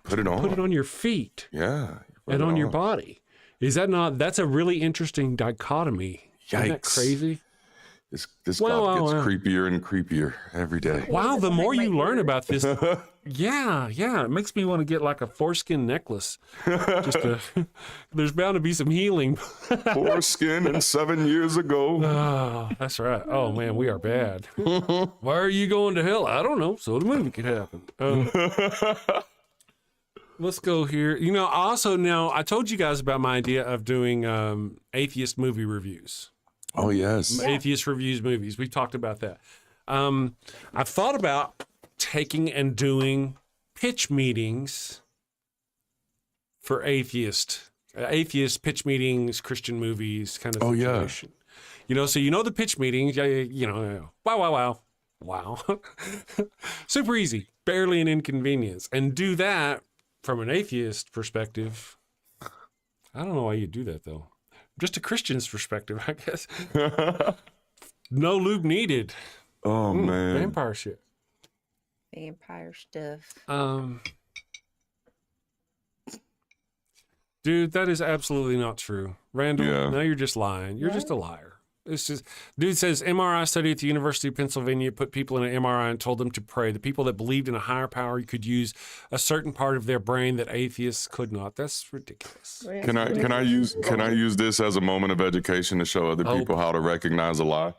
put it on your feet. Yeah. And on your body. Is that not, that's a really interesting dichotomy. Yikes. Isn't that crazy? This Wow, God gets wow. creepier and creepier every day. Wow, the more you learn about this, Oh, yeah, it makes me want to get like a foreskin necklace. There's bound to be some healing. Foreskin and 7 years ago. Oh, that's right. Oh man, we are bad. Why are you going to hell? I don't know. So the movie could happen. Let's go here. You know, also now I told you guys about my idea of doing atheist movie reviews. Oh, yes. Atheist reviews movies. We talked about that. I've thought about taking and doing pitch meetings for atheist pitch meetings, Christian movies, kind of situation. You know, so you know the pitch meetings, you know, wow. Super easy, barely an inconvenience. And do that from an atheist perspective. I don't know why you do that though. Just a Christian's perspective, I guess. No lube needed. Oh, man. Vampire shit. Vampire stuff. Dude, that is absolutely not true. Randall, Yeah. now you're just lying. You're just a liar. It's just, dude says MRI study at the University of Pennsylvania put people in an MRI and told them to pray. The people that believed in a higher power could use a certain part of their brain that atheists could not. That's ridiculous. Can I use this as a moment of education to show other people how to recognize a lie?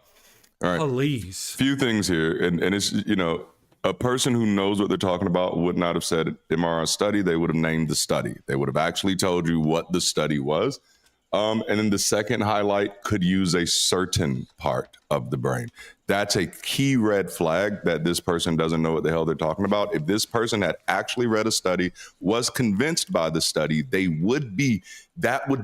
All right. Please. Few things here, and it's, you know, a person who knows what they're talking about would not have said MRI study. They would have named the study. They would have actually told you what the study was. And then the second highlight could use a certain part of the brain. That's a key red flag that this person doesn't know what the hell they're talking about. If this person had actually read a study, was convinced by the study, that would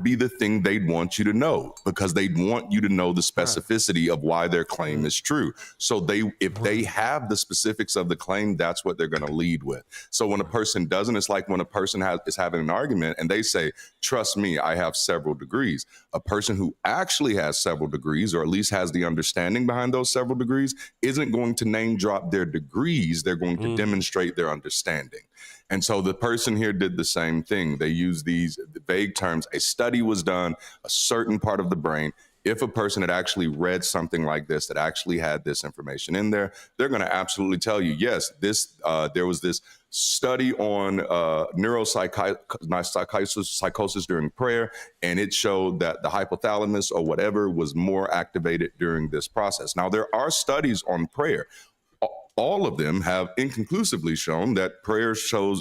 be the thing they'd want you to know, because they'd want you to know the specificity of why their claim is true. So if they have the specifics of the claim, that's what they're going to lead with. So when a person doesn't, it's like when a person is having an argument and they say, trust me, I have several degrees. A person who actually has several degrees, or at least has the understanding behind those several degrees, isn't going to name drop their degrees. They're going to demonstrate their understanding. And so the person here did the same thing. They use these vague terms. A study was done, a certain part of the brain. If a person had actually read something like this, that actually had this information in there, they're going to absolutely tell you, yes, there was this study on neuropsychosis during prayer, and it showed that the hypothalamus or whatever was more activated during this process. Now, there are studies on prayer. All of them have inconclusively shown that prayer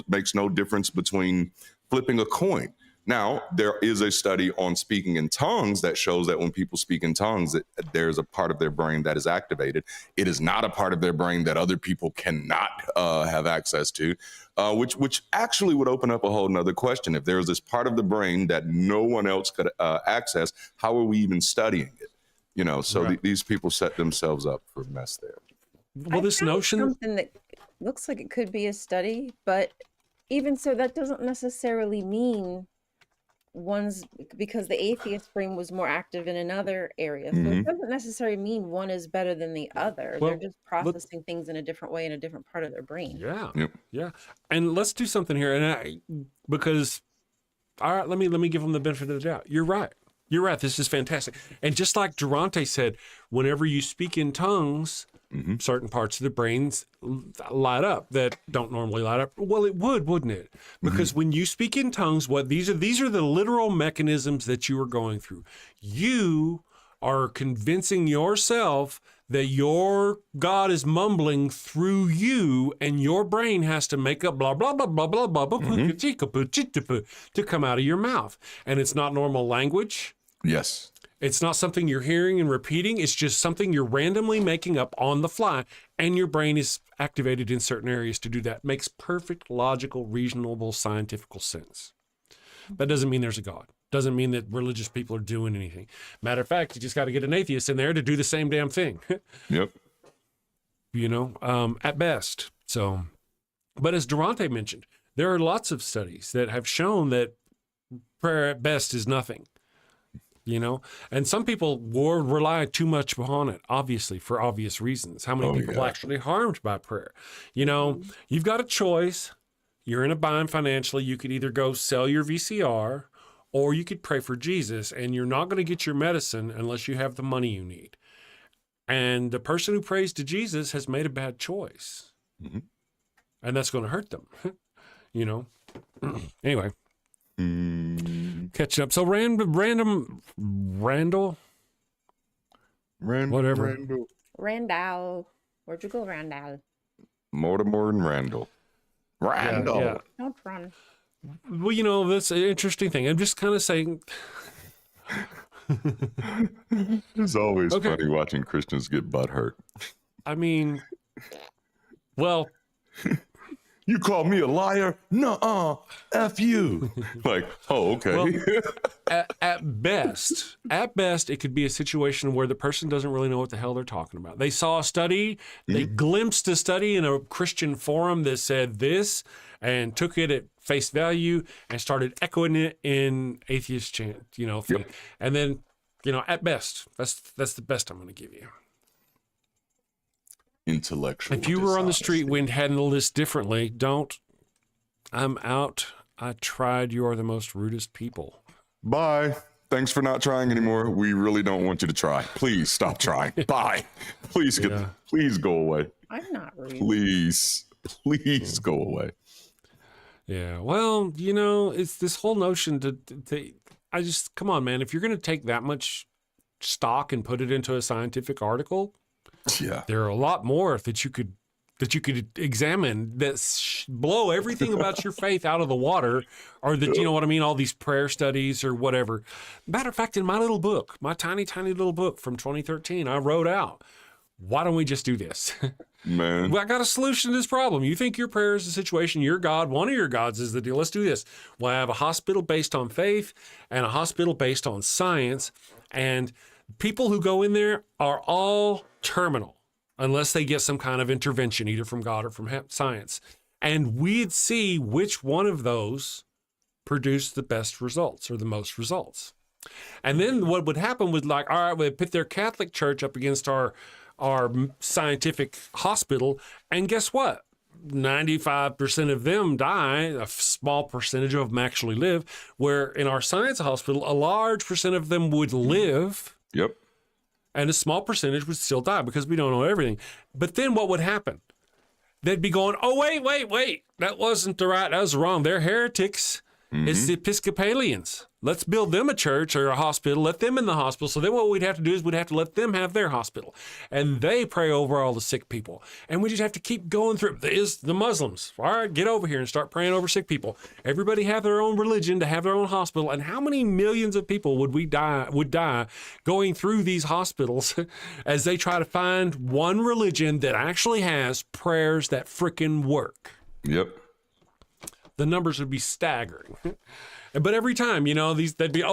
makes no difference between flipping a coin. Now, there is a study on speaking in tongues that shows that when people speak in tongues, that there's a part of their brain that is activated. It is not a part of their brain that other people cannot have access to, which actually would open up a whole nother question. If there's this part of the brain that no one else could access, how are we even studying it? You know, so these people set themselves up for a mess there. Well, this notion, something that looks like it could be a study, but even so, that doesn't necessarily mean because the atheist brain was more active in another area. So it doesn't necessarily mean one is better than the other. Well, they're just processing things in a different way in a different part of their brain. Yeah. And let's do something here. And all right, let me give them the benefit of the doubt. You're right. This is fantastic. And just like Darante said, whenever you speak in tongues, certain parts of the brains light up that don't normally light up. Well, it would, wouldn't it? Because when you speak in tongues, these are the literal mechanisms that you are going through. You are convincing yourself that your God is mumbling through you, and your brain has to make up blah blah blah blah blah blah blah to come out of your mouth. And it's not normal language. Yes. It's not something you're hearing and repeating. It's just something you're randomly making up on the fly, and your brain is activated in certain areas to do that. Makes perfect, logical, reasonable, scientific sense. That doesn't mean there's a God. Doesn't mean that religious people are doing anything. Matter of fact, you just got to get an atheist in there to do the same damn thing. Yep. You know, at best. So, but as Darante mentioned, there are lots of studies that have shown that prayer at best is nothing. You know, and some people rely too much upon it, obviously, for obvious reasons. How many people are actually harmed by prayer? You know, you've got a choice. You're in a bind financially. You could either go sell your VCR, or you could pray for Jesus, and you're not going to get your medicine unless you have the money you need. And the person who prays to Jesus has made a bad choice. Mm-hmm. And that's going to hurt them, you know? Anyway. Catching up. So Randall, whatever. Randall. Where'd you go, Randall? Mortimer and Randall. Randall. Yeah. Don't run. Well, you know, that's an interesting thing. I'm just kind of saying. It's always funny watching Christians get butt hurt. I mean, well. You call me a liar? Nuh-uh. F you. Like, oh, okay. Well, at best, it could be a situation where the person doesn't really know what the hell they're talking about. They saw a study, they glimpsed a study in a Christian forum that said this and took it at face value and started echoing it in atheist chant, you know, thing. Yep. And then, you know, at best, that's the best I'm going to give you. Intellectual. If you were on the street, we'd handle this differently. Don't. I'm out. I tried. You are the most rudest people. Bye. Thanks for not trying anymore. We really don't want you to try. Please stop trying. Bye. Please please go away. I'm not rude. Please go away. Yeah. Well, you know, it's this whole notion to I just, come on, man. If you're going to take that much stock and put it into a scientific article, yeah, there are a lot more that you could examine that blow everything about your faith out of the water, or that, you know what I mean, all these prayer studies or whatever. Matter of fact, in my little book, my tiny little book from 2013, I wrote out, why don't we just do this? Man, well, I got a solution to this problem. You think your prayer is the situation, your God, one of your gods is the deal. Let's do this. Well, I have a hospital based on faith and a hospital based on science, and people who go in there are all terminal unless they get some kind of intervention, either from God or from science. And we'd see which one of those produced the best results or the most results. And then what would happen would, like, all right, we'd put their Catholic church up against our scientific hospital, and guess what? 95% of them die, a small percentage of them actually live, where in our science hospital, a large percent of them would live. Yep. And a small percentage would still die because we don't know everything. But then what would happen? They'd be going, oh, wait. That wasn't the right, that was wrong. They're heretics. Mm-hmm. It's the Episcopalians. Let's build them a church or a hospital, let them in the hospital. So then what we'd have to do is we'd have to let them have their hospital. And they pray over all the sick people. And we just have to keep going through. Is the Muslims. All right, get over here and start praying over sick people. Everybody have their own religion to have their own hospital. And how many millions of people would die going through these hospitals as they try to find one religion that actually has prayers that frickin' work? Yep. The numbers would be staggering. But every time, you know, they'd be,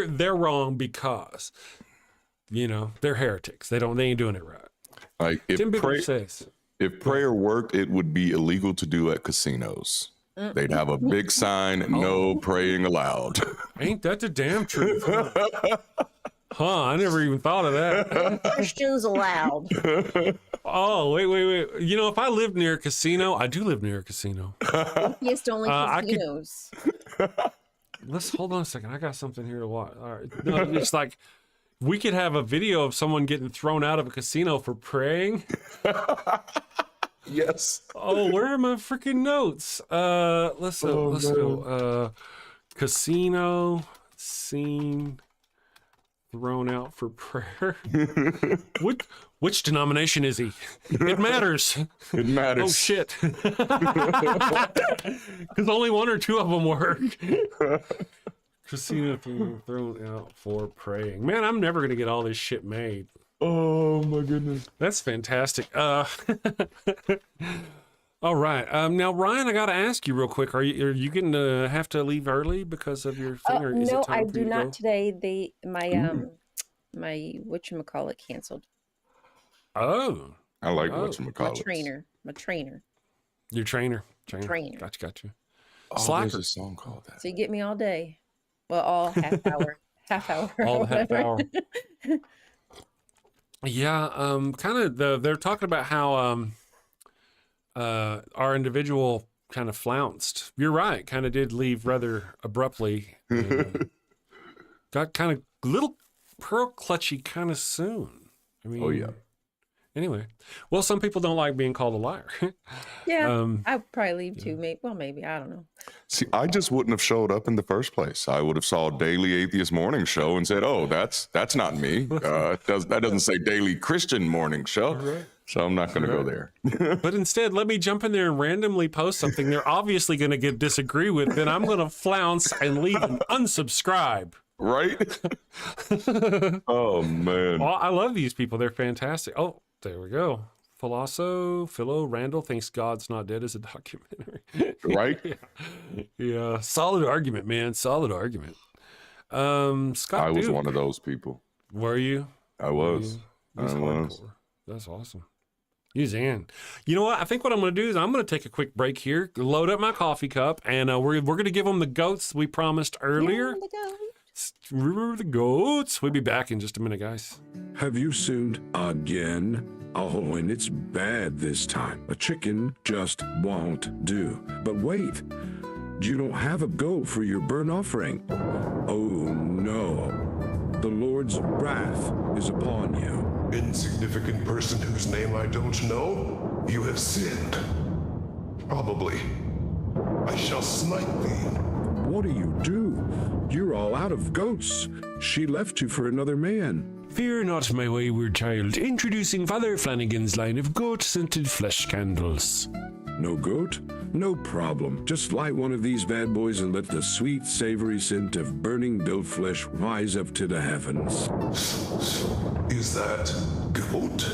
they're wrong because, you know, they're heretics. They ain't doing it right. Like if prayer worked, it would be illegal to do at casinos. They'd have a big sign, no praying allowed. Ain't that the damn truth? Huh, I never even thought of that. Christians allowed. Oh, wait. You know, if I lived near a casino, I do live near a casino. Atheist only casinos. Let's hold on a second. I got something here to watch. All right. No, it's like we could have a video of someone getting thrown out of a casino for praying. Yes. Oh, where are my freaking notes? Let's go. Casino scene thrown out for prayer. Which denomination is he? It matters. It matters. Oh shit. Because only one or two of them work. Casino thrown out for praying. Man, I'm never gonna get all this shit made. Oh my goodness. That's fantastic. All right. Now, Ryan, I got to ask you real quick. Are you going to have to leave early because of your thing? Or is no, it time I for do you to not go? today. My whatchamacallit canceled. Oh. I like My whatchamacallit. My trainer. Your trainer. Trainer. Got you. Oh, Slacker. there's a song called that. So you get me all day. Well, all half hour. All half hour. Yeah. Kind of they're talking about how our individual kind of flounced. You're right. Kind of did leave rather abruptly. And, got kind of little pearl clutchy kind of soon. I mean, Oh yeah. Anyway, well, some people don't like being called a liar. Yeah, I'd probably leave too. Maybe I don't know. See, I just wouldn't have showed up in the first place. I would have saw Daily Atheist Morning Show and said, "Oh, that's not me. That doesn't say Daily Christian Morning Show." Right. So I'm not going to go there. But instead, let me jump in there and randomly post something they're obviously going to disagree with. Then I'm going to flounce and leave and unsubscribe. Right? Oh, man. Well, I love these people. They're fantastic. Oh, there we go. Philo Randall thinks God's Not Dead is a documentary. Right? Yeah. Solid argument, man. Solid argument. Scott, I was Duke. one of those people. Were you? I was. That's I was. hardcore. That's awesome. He's in. You know what? I think what I'm going to do is I'm going to take a quick break here, load up my coffee cup, and we're going to give them the goats we promised earlier. Remember the goats? We'll be back in just a minute, guys. Have you sinned again? Oh, and it's bad this time. A chicken just won't do. But wait, you don't have a goat for your burnt offering. Oh, no. The Lord's wrath is upon you. Insignificant person whose name I don't know, you have sinned. Probably. I shall smite thee. What do you do? You're all out of goats. She left you for another man. Fear not, my wayward child. Introducing Father Flanagan's line of goat-scented flesh candles. No goat? No problem. Just light one of these bad boys and let the sweet, savory scent of burning built flesh rise up to the heavens. Is that goat?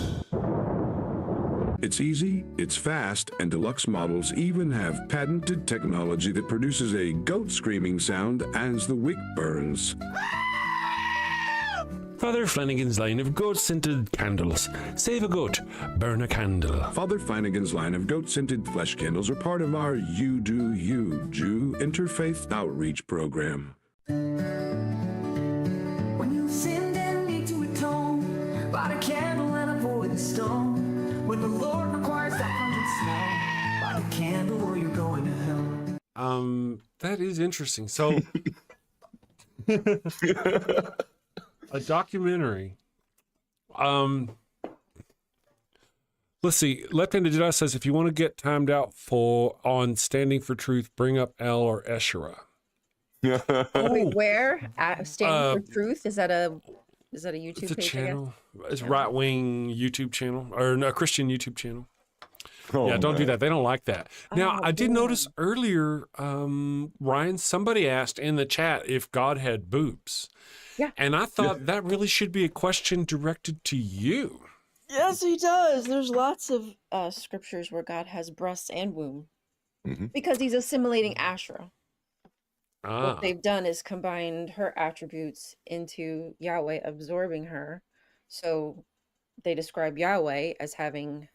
It's easy, it's fast, and deluxe models even have patented technology that produces a goat screaming sound as the wick burns. Father Flanagan's line of goat-scented candles. Save a goat, burn a candle. Father Flanagan's line of goat-scented flesh candles are part of our You Do You Jew interfaith outreach program. When you sinned and need to atone, light a candle and avoid the stone. When the Lord requires that pungent smell, light a candle or you're going to hell. That is interesting. So, a documentary. Let's see. Left-handed Jedi says, if you want to get timed out on standing for truth, bring up El or Escherah. Wait, where? Standing for Truth? Is that a YouTube It's a page? channel. It's a right-wing YouTube channel, or a Christian YouTube channel. Oh, yeah, don't do man. that. They don't like that. Now, I did notice earlier, Ryan, somebody asked in the chat if God had boobs. Yeah. And I thought that really should be a question directed to you. Yes, he does. There's lots of scriptures where God has breasts and womb because he's assimilating Asherah. What they've done is combined her attributes into Yahweh, absorbing her. So they describe Yahweh as having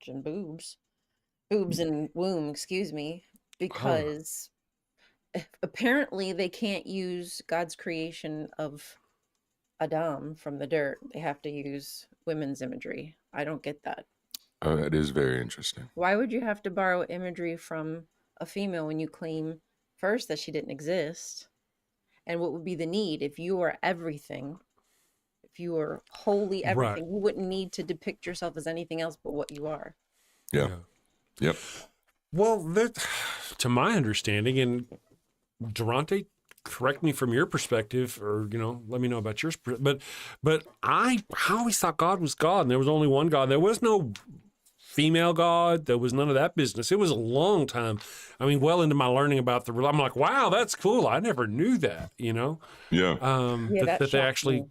and boobs and womb, excuse me, because apparently they can't use God's creation of Adam from the dirt. They have to use women's imagery. I don't get that. It is very interesting. Why would you have to borrow imagery from a female when you claim first that she didn't exist? And what would be the need if you are everything? If you are wholly everything, you wouldn't need to depict yourself as anything else but what you are. Yeah. Yep. Well, to my understanding, and Darante, correct me from your perspective, or let me know about yours. But I always thought God was God, and there was only one God. There was no female God. There was none of that business. It was a long time. I mean, well into my learning about I'm like, wow, that's cool. I never knew that. Yeah. That they actually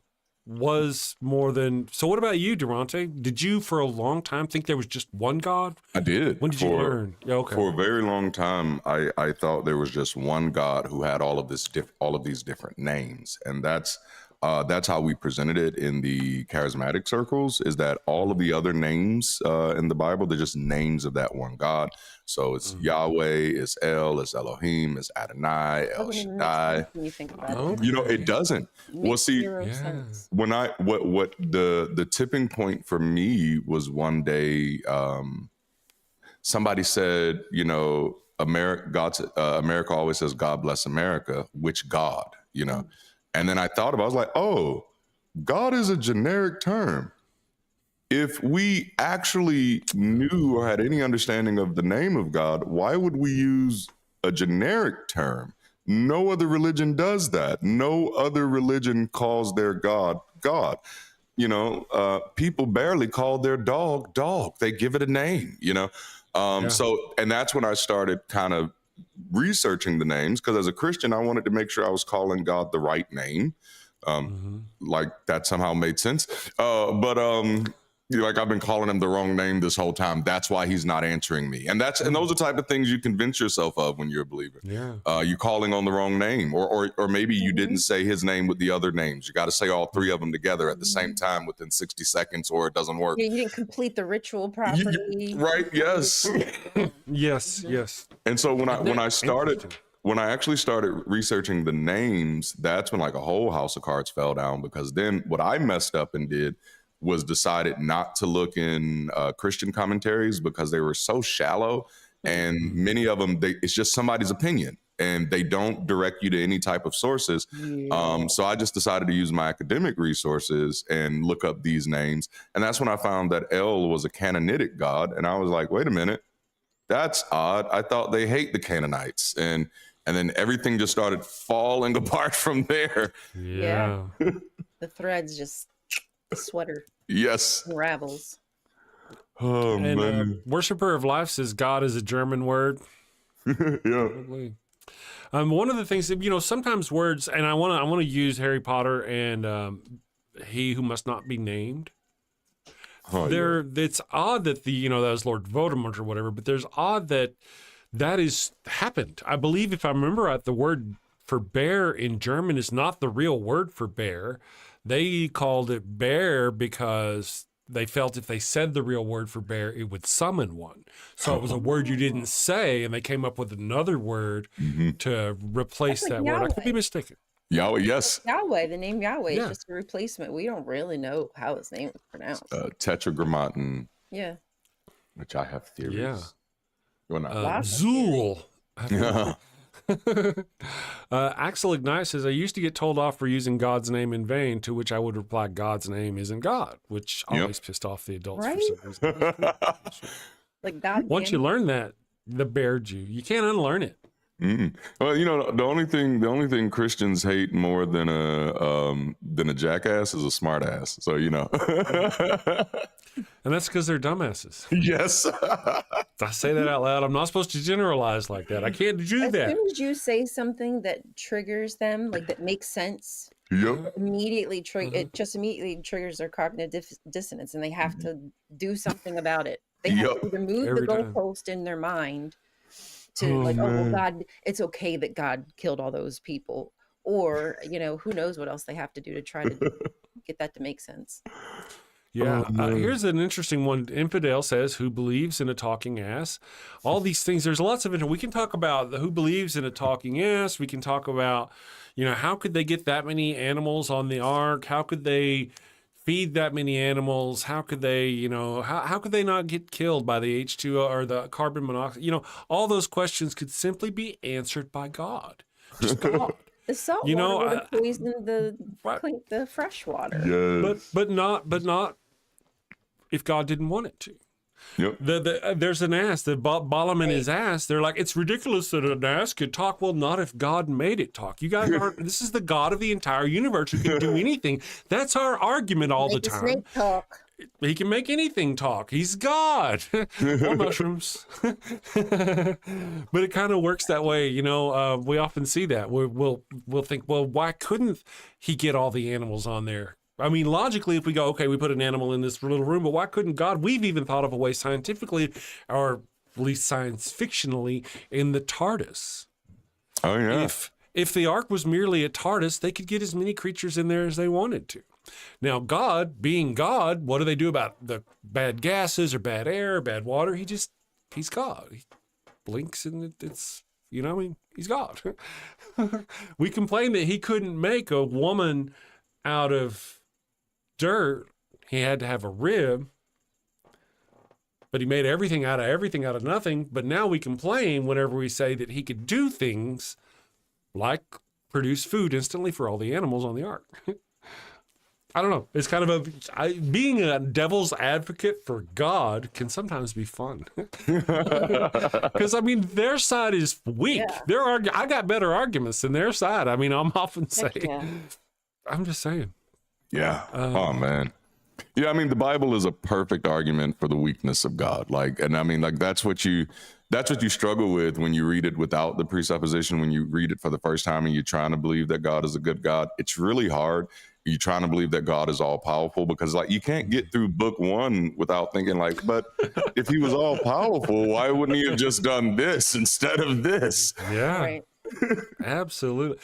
was more than. So what about you, Darante? Did you for a long time think there was just one God? I did. When did you learn? Yeah, okay. For a very long time, I thought there was just one God who had all of these different names, and that's how we presented it in the charismatic circles. Is that all of the other names in the Bible? They're just names of that one God. So it's Yahweh, it's El, it's Elohim, it's Adonai, El Shaddai. When you think about it, It doesn't. Well, see, sense. when what the tipping point for me was one day, somebody said, America always says God bless America. Which God? And then I thought about it, I was like, oh, God is a generic term. if we actually knew or had any understanding of the name of God, why would we use a generic term? No other religion does that. No other religion calls their God God. You know, people barely call their dog dog. They give it a name, you know. So, and that's when I started kind of researching the names, because as a Christian, I wanted to make sure I was calling God the right name. Like that somehow made sense. Like I've been calling him the wrong name this whole time. That's why he's not answering me. And those are the type of things you convince yourself of when you're a believer. Yeah. You're calling on the wrong name, or maybe you didn't say his name with the other names. You got to say all three of them together at the same time within 60 seconds, or it doesn't work. Yeah, you didn't complete the ritual properly. Right. Yes. Yes. And so when I actually started researching the names, that's when like a whole house of cards fell down, because then what I messed up and did was decided not to look in Christian commentaries, because they were so shallow, and many of them, it's just somebody's opinion and they don't direct you to any type of sources. So I just decided to use my academic resources and look up these names. And that's when I found that El was a Canaanitic god. And I was like, wait a minute, that's odd. I thought they hate the Canaanites. And then everything just started falling apart from there. Yeah. The threads just... The sweater. Yes. Unravels. Oh, and man. Worshipper of Life says God is a German word. Yeah. One of the things that, you know, sometimes words, and I want to use Harry Potter and He Who Must Not Be Named. It's odd that that was Lord Voldemort or whatever, but there's odd that is happened. I believe, if I remember right, the word for bear in German is not the real word for bear. They called it bear because they felt if they said the real word for bear, it would summon one. So it was a word you didn't say, and they came up with another word to replace that word. I could be mistaken. Yahweh, yes. Yahweh, the name Yahweh is just a replacement. We don't really know how his name is pronounced. Tetragrammaton. Yeah. Which I have theories. Yeah. Zool. Axel Ignite says, I used to get told off for using God's name in vain, to which I would reply, God's name isn't God, which always pissed off the adults for some reason. Like God. Once you learn that, the bear Jew, you can't unlearn it. Well, you know, the only thing Christians hate more than a jackass is a smart ass. So, you know. And that's because they're dumbasses. Yes. I say that out loud. I'm not supposed to generalize like that. I can't do that. As soon as you say something that triggers them, like that makes sense, it immediately triggers their cognitive dissonance, and they have to do something about it. They have to either move the goalpost in their mind to well, God, it's okay that God killed all those people, or who knows what else they have to do to try to get that to make sense. Yeah. Here's an interesting one. Infidel says, who believes in a talking ass? All these things. There's lots of we can talk about who believes in a talking ass. We can talk about, how could they get that many animals on the ark? How could they feed that many animals? How could they, how could they not get killed by the H2O or the carbon monoxide? All those questions could simply be answered by God. Just God. The salt water would have poisoned the fresh water. Yes. But not if God didn't want it to. Yep. There's an ass, the Balaam and his ass. They're like, it's ridiculous that an ass could talk. Well, not if God made it talk. You guys aren't. This is the God of the entire universe who can do anything. That's our argument all the time. Snake talk. He can make anything talk. He's God. Or mushrooms. But it kind of works that way. We often see that. We'll think, well, why couldn't he get all the animals on there? I mean, logically, if we go, okay, we put an animal in this little room, but why couldn't God? We've even thought of a way scientifically, or at least science fictionally, in the TARDIS. Oh, yeah. If the Ark was merely a TARDIS, they could get as many creatures in there as they wanted to. Now, God, being God, what do they do about the bad gases or bad air or bad water? He's God. He blinks and it's, he's God. We complain that he couldn't make a woman out of dirt. He had to have a rib, but he made everything out of nothing. But now we complain whenever we say that he could do things like produce food instantly for all the animals on the ark. I don't know. It's kind of being a devil's advocate for God can sometimes be fun. Because I mean, their side is weak. Yeah. I got better arguments than their side. I mean, I'm often saying, I'm just saying. Yeah. Oh man. Yeah. I mean, the Bible is a perfect argument for the weakness of God. Like, and I mean, like that's what you struggle with when you read it without the presupposition. When you read it for the first time and you're trying to believe that God is a good God, it's really hard. You're trying to believe that God is all powerful, because like you can't get through book 1 without thinking like, but if he was all powerful, why wouldn't he have just done this instead of this? Yeah, Right. absolutely.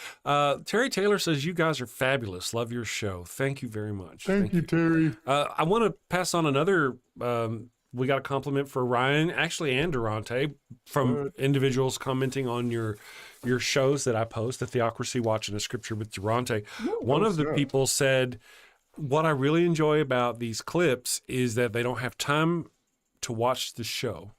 Terry Taylor says, you guys are fabulous. Love your show. Thank you very much. Thank you, Terry. I want to pass on another, we got a compliment for Rion, actually, and Darante, from individuals commenting on your shows that I post, the Theocracy Watch and the Scripture with Darante. One of the people said, what I really enjoy about these clips is that they don't have time to watch the show,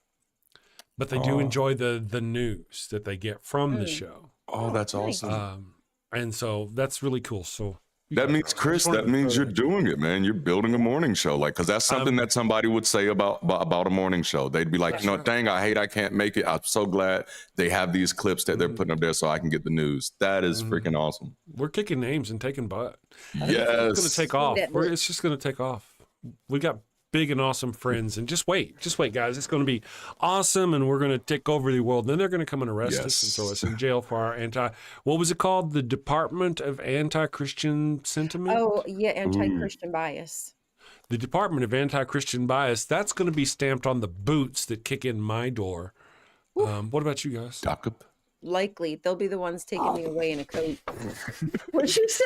but they do enjoy the news that they get from the show. Oh, that's awesome. And so that's really cool. So that means, Chris, that means you're doing it, man. You're building a morning show. Like, because that's something that somebody would say about a morning show. They'd be like, dang, I can't make it. I'm so glad they have these clips that they're putting up there so I can get the news. That is freaking awesome. We're kicking names and taking butt. Yes. It's going to take off. It's just going to take off. We got big and awesome friends, and just wait, guys. It's going to be awesome, and we're going to take over the world. And then they're going to come and arrest us and throw us in jail for our what was it called? The Department of Anti-Christian Sentiment? Oh, yeah, anti-Christian bias. The Department of Anti-Christian Bias. That's going to be stamped on the boots that kick in my door. What about you guys? Likely. They'll be the ones taking me away in a coat. What'd you say?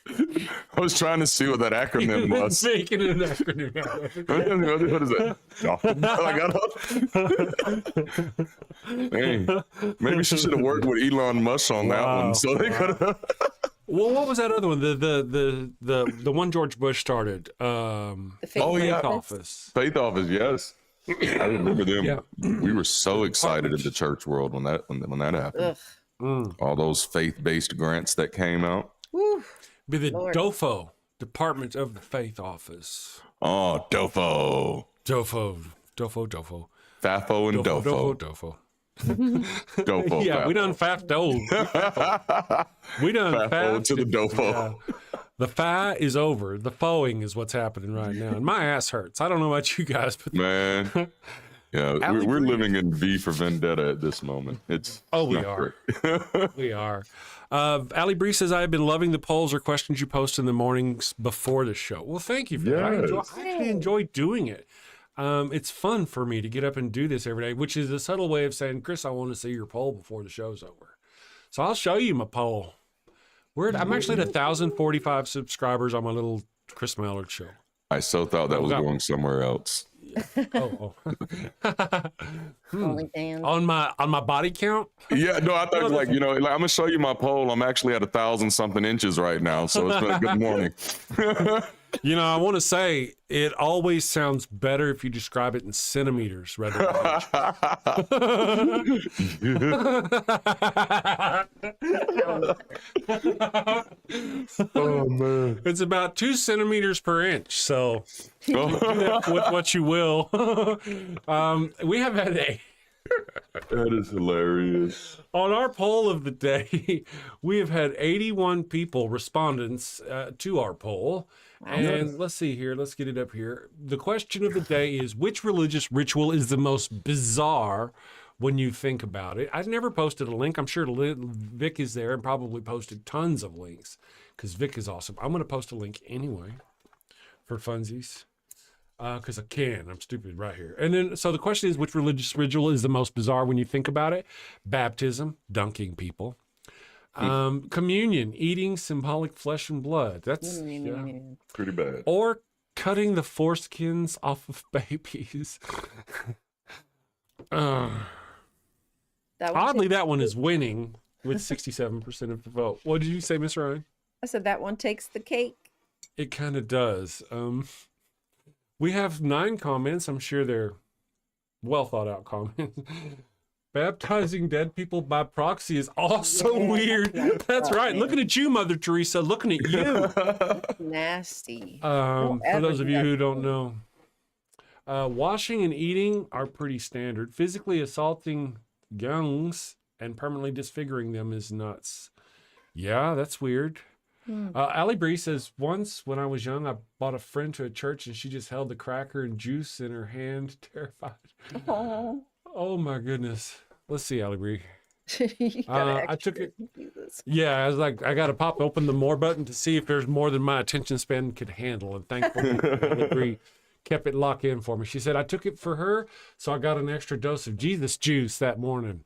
I was trying to see what that acronym was. Making an acronym. What is that? Hey, maybe she should have worked with Elon Musk on that one. So they could have. Well, what was that other one? The one George Bush started. The Faith Office. Faith Office, yes. I remember them. Yeah. We were so excited in the church world when that happened. All those faith-based grants that came out. Woo. Be the DOFO, Department of the Faith Office. Oh, DOFO. DOFO. FAFO and DOFO. DOFO. Yeah, FAFO. we done FAFO. We done FAFO to the DOFO. Yeah. The FA is over. The foing is what's happening right now. And my ass hurts. I don't know about you guys, but man. Yeah, we're living in V for Vendetta at this moment. We are. We are. Allie Bree says, I have been loving the polls or questions you post in the mornings before the show. Well, thank you for that. I actually enjoy doing it. It's fun for me to get up and do this every day, which is a subtle way of saying, Chris, I want to see your poll before the show's over. So I'll show you my poll. I'm actually at 1,045 subscribers on my little Chris Mallard show. I so thought that was going somewhere else. On my body count? Yeah, no, I thought I'm gonna show you my poll. I'm actually at 1,000-something inches right now, so it's been a good morning. I want to say it always sounds better if you describe it in centimeters rather than Oh man, it's about 2 centimeters per inch. So do that with what you will. We have had that is hilarious. On our poll of the day, we have had 81 respondents to our poll. And let's see here. Let's get it up here. The question of the day is, which religious ritual is the most bizarre when you think about it? I've never posted a link. I'm sure Vic is there and probably posted tons of links because Vic is awesome. I'm going to post a link anyway for funsies because I can. I'm stupid right here. And then, so the question is, which religious ritual is the most bizarre when you think about it? Baptism, dunking people. Communion, eating symbolic flesh and blood. That's pretty bad. Or cutting the foreskins off of babies. Oddly, that one is winning with 67% of the vote. What did you say, Miss Ryan? I said that one takes the cake. It kind of does. We have 9 comments. I'm sure they're well thought out comments. Baptizing dead people by proxy is also weird. That's right. Man. Looking at you, Mother Teresa. Looking at you. Nasty. For those of you who don't know, washing and eating are pretty standard. Physically assaulting youngs and permanently disfiguring them is nuts. Yeah, that's weird. Allie Bree says, once when I was young, I brought a friend to a church and she just held the cracker and juice in her hand, terrified. Oh my goodness. Let's see, Allie Bree. I took it. Yeah, I was like, I got to pop open the more button to see if there's more than my attention span could handle. And thankfully, Allie Bree kept it locked in for me. She said, I took it for her, so I got an extra dose of Jesus juice that morning.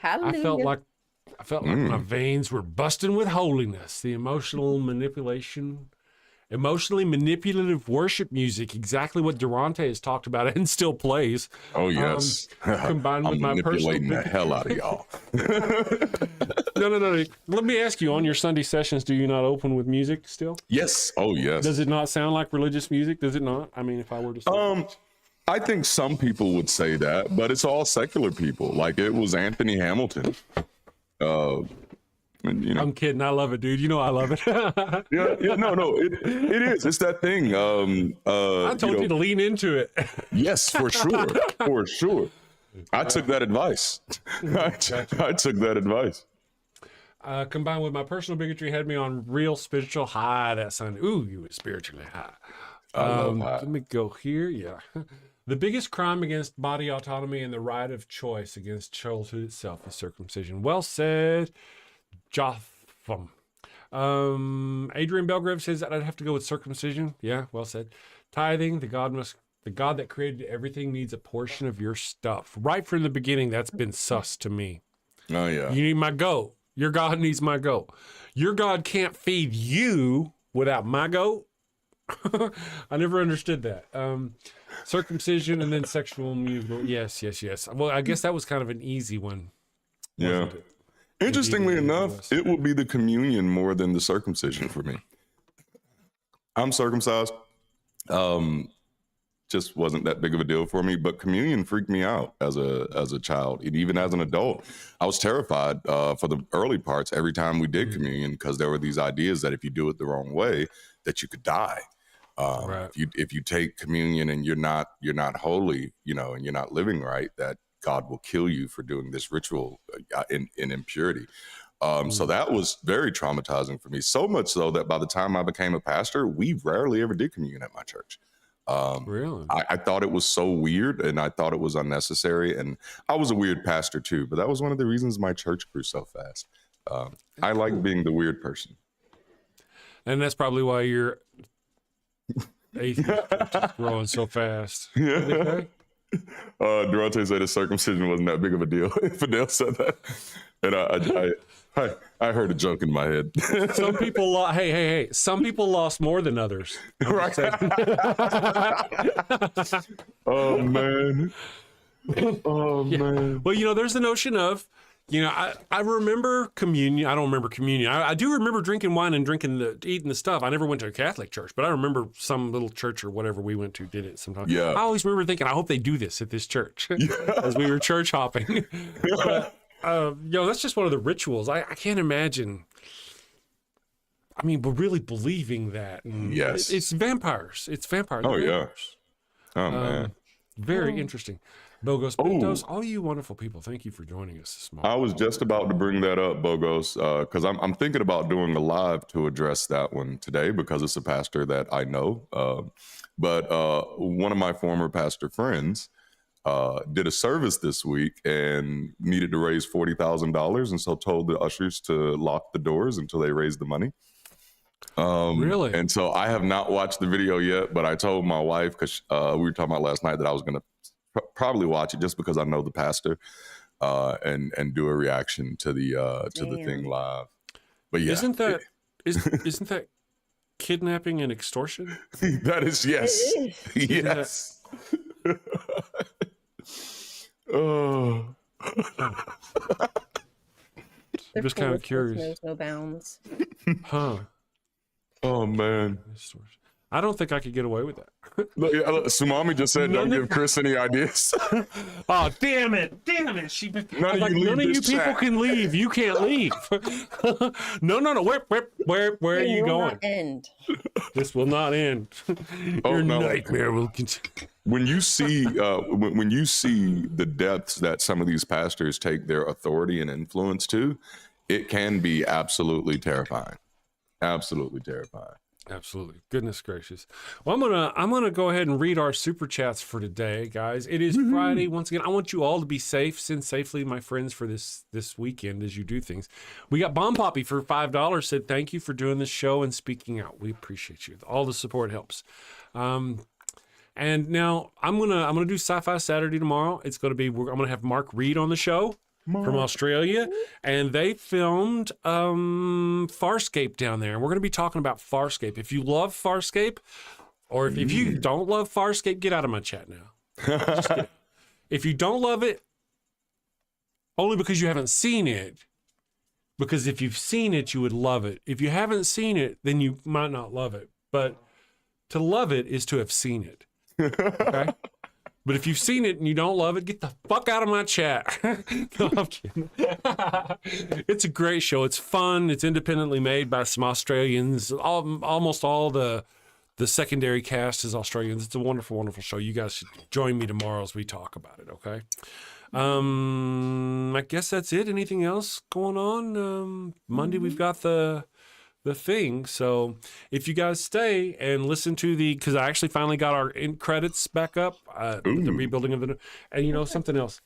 Hallelujah. I felt like my veins were busting with holiness. The emotionally manipulative worship music, exactly what Darante has talked about and still plays. Oh yes, combined with my personal manipulating the hell out of y'all. No. Let me ask you: on your Sunday sessions, do you not open with music still? Yes. Oh yes. Does it not sound like religious music? Does it not? I mean, if I were to say I think some people would say that, but it's all secular people. Like it was Anthony Hamilton. You know. I'm kidding. I love it, dude. You know I love it. No. It is. It's that thing. I told you to lean into it. Yes, for sure. For sure. I took that advice. I took that advice. Combined with my personal bigotry had me on real spiritual high that Sunday. Ooh, you were spiritually high. I love high. Let me go here. Yeah. The biggest crime against body autonomy and the right of choice against childhood itself is circumcision. Well said, Jotham. Adrian Belgrave says that I'd have to go with circumcision. Yeah, well said. Tithing, the God that created everything needs a portion of your stuff. Right from the beginning, that's been sus to me. Oh yeah. You need my goat. Your God needs my goat. Your God can't feed you without my goat. I never understood that. Circumcision and then sexual amusement. Yes. Well, I guess that was kind of an easy one. Yeah. Interestingly enough, it will be the communion more than the circumcision for me. I'm circumcised. Just wasn't that big of a deal for me, but communion freaked me out as a child. And even as an adult, I was terrified for the early parts every time we did communion, because there were these ideas that if you do it the wrong way, that you could die. Right. If you take communion and you're not holy, and you're not living right, that God will kill you for doing this ritual in impurity. So that was very traumatizing for me. So much so that by the time I became a pastor, we rarely ever did communion at my church. Really? I thought it was so weird and I thought it was unnecessary. And I was a weird pastor too, but that was one of the reasons my church grew so fast. I like being the weird person. And that's probably why your atheist is growing so fast. Yeah. Darante said his circumcision wasn't that big of a deal. Fidel said that. And I heard a joke in my head. Some people, hey, some people lost more than others. Right. Oh, man. Oh, man. Well, there's the notion of, I remember communion. I don't remember communion. I do remember drinking wine and eating the stuff. I never went to a Catholic church, but I remember some little church or whatever we went to did it sometimes. Yeah. I always remember thinking, I hope they do this at this church as we were church hopping. But, that's just one of the rituals. I can't imagine. But really believing that. And yes. It's vampires. It's vampires. Oh, yeah. Vampires. Oh, man. Very interesting. Bogos, Pintos, all you wonderful people, thank you for joining us this morning. I was just about to bring that up, Bogos, because I'm thinking about doing a live to address that one today because it's a pastor that I know. But one of my former pastor friends did a service this week and needed to raise $40,000, and so told the ushers to lock the doors until they raised the money. Really? And so I have not watched the video yet, but I told my wife, because we were talking about last night, that I was going to probably watch it just because I know the pastor, and do a reaction to the thing live. But yeah, isn't that kidnapping and extortion? That is, yes. Yes. Oh. I'm just kind of curious. Knows no bounds. Huh. Oh man. I don't think I could get away with that. Look, Sumami just said, "Don't give Chris any ideas." Oh, damn it! Damn it! None of you people can leave. You can't leave. No. Where are you going? End. This will not end. Your nightmare will continue. When you see when you see the depths that some of these pastors take their authority and influence to, it can be absolutely terrifying. Absolutely terrifying. Absolutely. Goodness gracious. Well, I'm gonna go ahead and read our super chats for today, guys. It is Friday. Once again, I want you all to be safe. Send safely, my friends, for this weekend as you do things. We got Bomb Poppy for $5. Said thank you for doing this show and speaking out. We appreciate you. All the support helps. And now I'm gonna do Sci-Fi Saturday tomorrow. It's gonna be I'm gonna have Mark Reed on the show. From Australia, and they filmed Farscape down there, and we're going to be talking about Farscape. If you love Farscape, or if you don't love Farscape, get out of my chat now. Just get out. If you don't love it, only because you haven't seen it, because if you've seen it, you would love it. If you haven't seen it, then you might not love it. But to love it is to have seen it. Okay? But if you've seen it and you don't love it, get the fuck out of my chat. No, I'm kidding. It's a great show. It's fun. It's independently made by some Australians. Almost all the secondary cast is Australians. It's a wonderful, wonderful show. You guys should join me tomorrow as we talk about it, okay? I guess that's it. Anything else going on? Monday we've got the thing. So if you guys stay and listen to because I actually finally got our end credits back up, the rebuilding of the, and you know something else.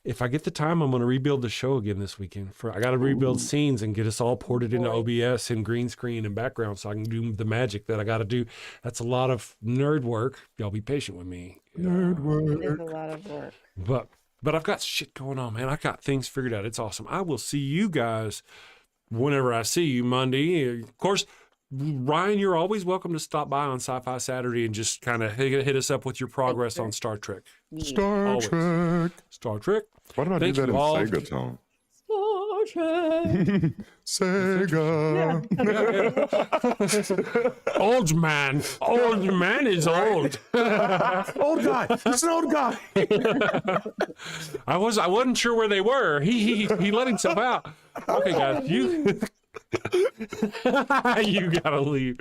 If I get the time, I'm going to rebuild the show again this weekend. I got to rebuild scenes and get us all ported into OBS and green screen and background so I can do the magic that I got to do. That's a lot of nerd work. Y'all be patient with me. Nerd work. It is a lot of work. But I've got shit going on, man. I got things figured out. It's awesome. I will see you guys whenever I see you Monday. Of course, Ryan, you're always welcome to stop by on Sci-Fi Saturday and just kind of hit us up with your progress on Star Trek. Star Trek. Why did I do that in Sega tone? Star Trek. Sega. Old man is old. Old guy. It's an old guy. I wasn't sure where they were. He let himself out. Okay, guys, you gotta leave.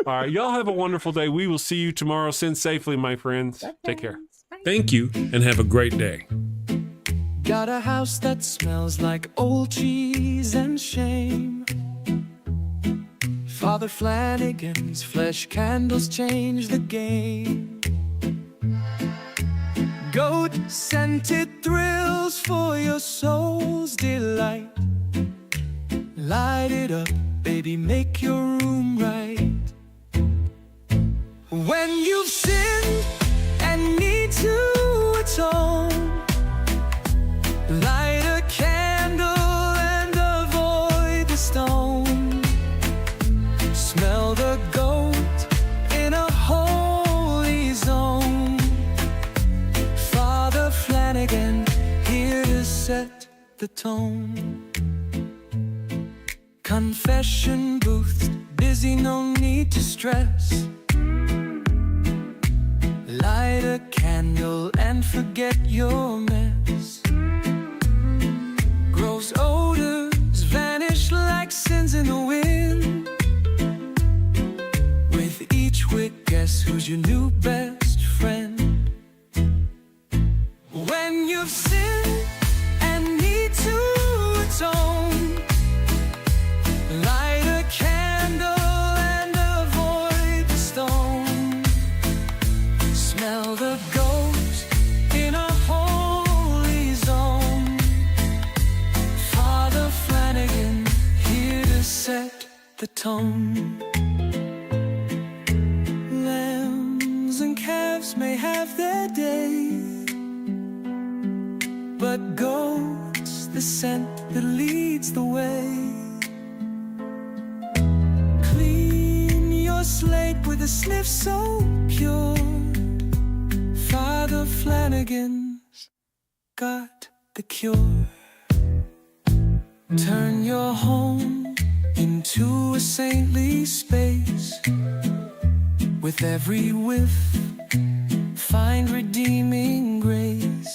All right, y'all have a wonderful day. We will see you tomorrow. Send safely, my friends. Take care. Thank you, and have a great day. Got a house that smells like old cheese and shame. Father Flanagan's flesh candles change the game. Goat-scented thrills for your soul's delight. Light it up, baby, make your room right. When you've sinned and need to atone, light a candle and avoid the stone. Smell the goat in a holy zone. Father Flanagan, here to set the tone. Confession booth, busy, no need to stress. Light a candle and forget your mess. Gross odors vanish like sins in the wind. With each wick, guess who's your new best friend? When you've sinned and need to atone, light a candle and avoid the stone. Smell the goat in a holy zone. Father Flanagan, here to set the tone. Lambs and calves may have their day, but goat's the scent that leads the way. Your slate with a sniff so pure. Father Flanagan's got the cure. Turn your home into a saintly space. With every whiff, find redeeming grace.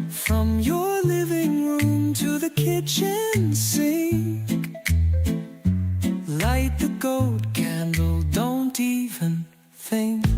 From your living room to the kitchen sink, light the gold candle, don't even think.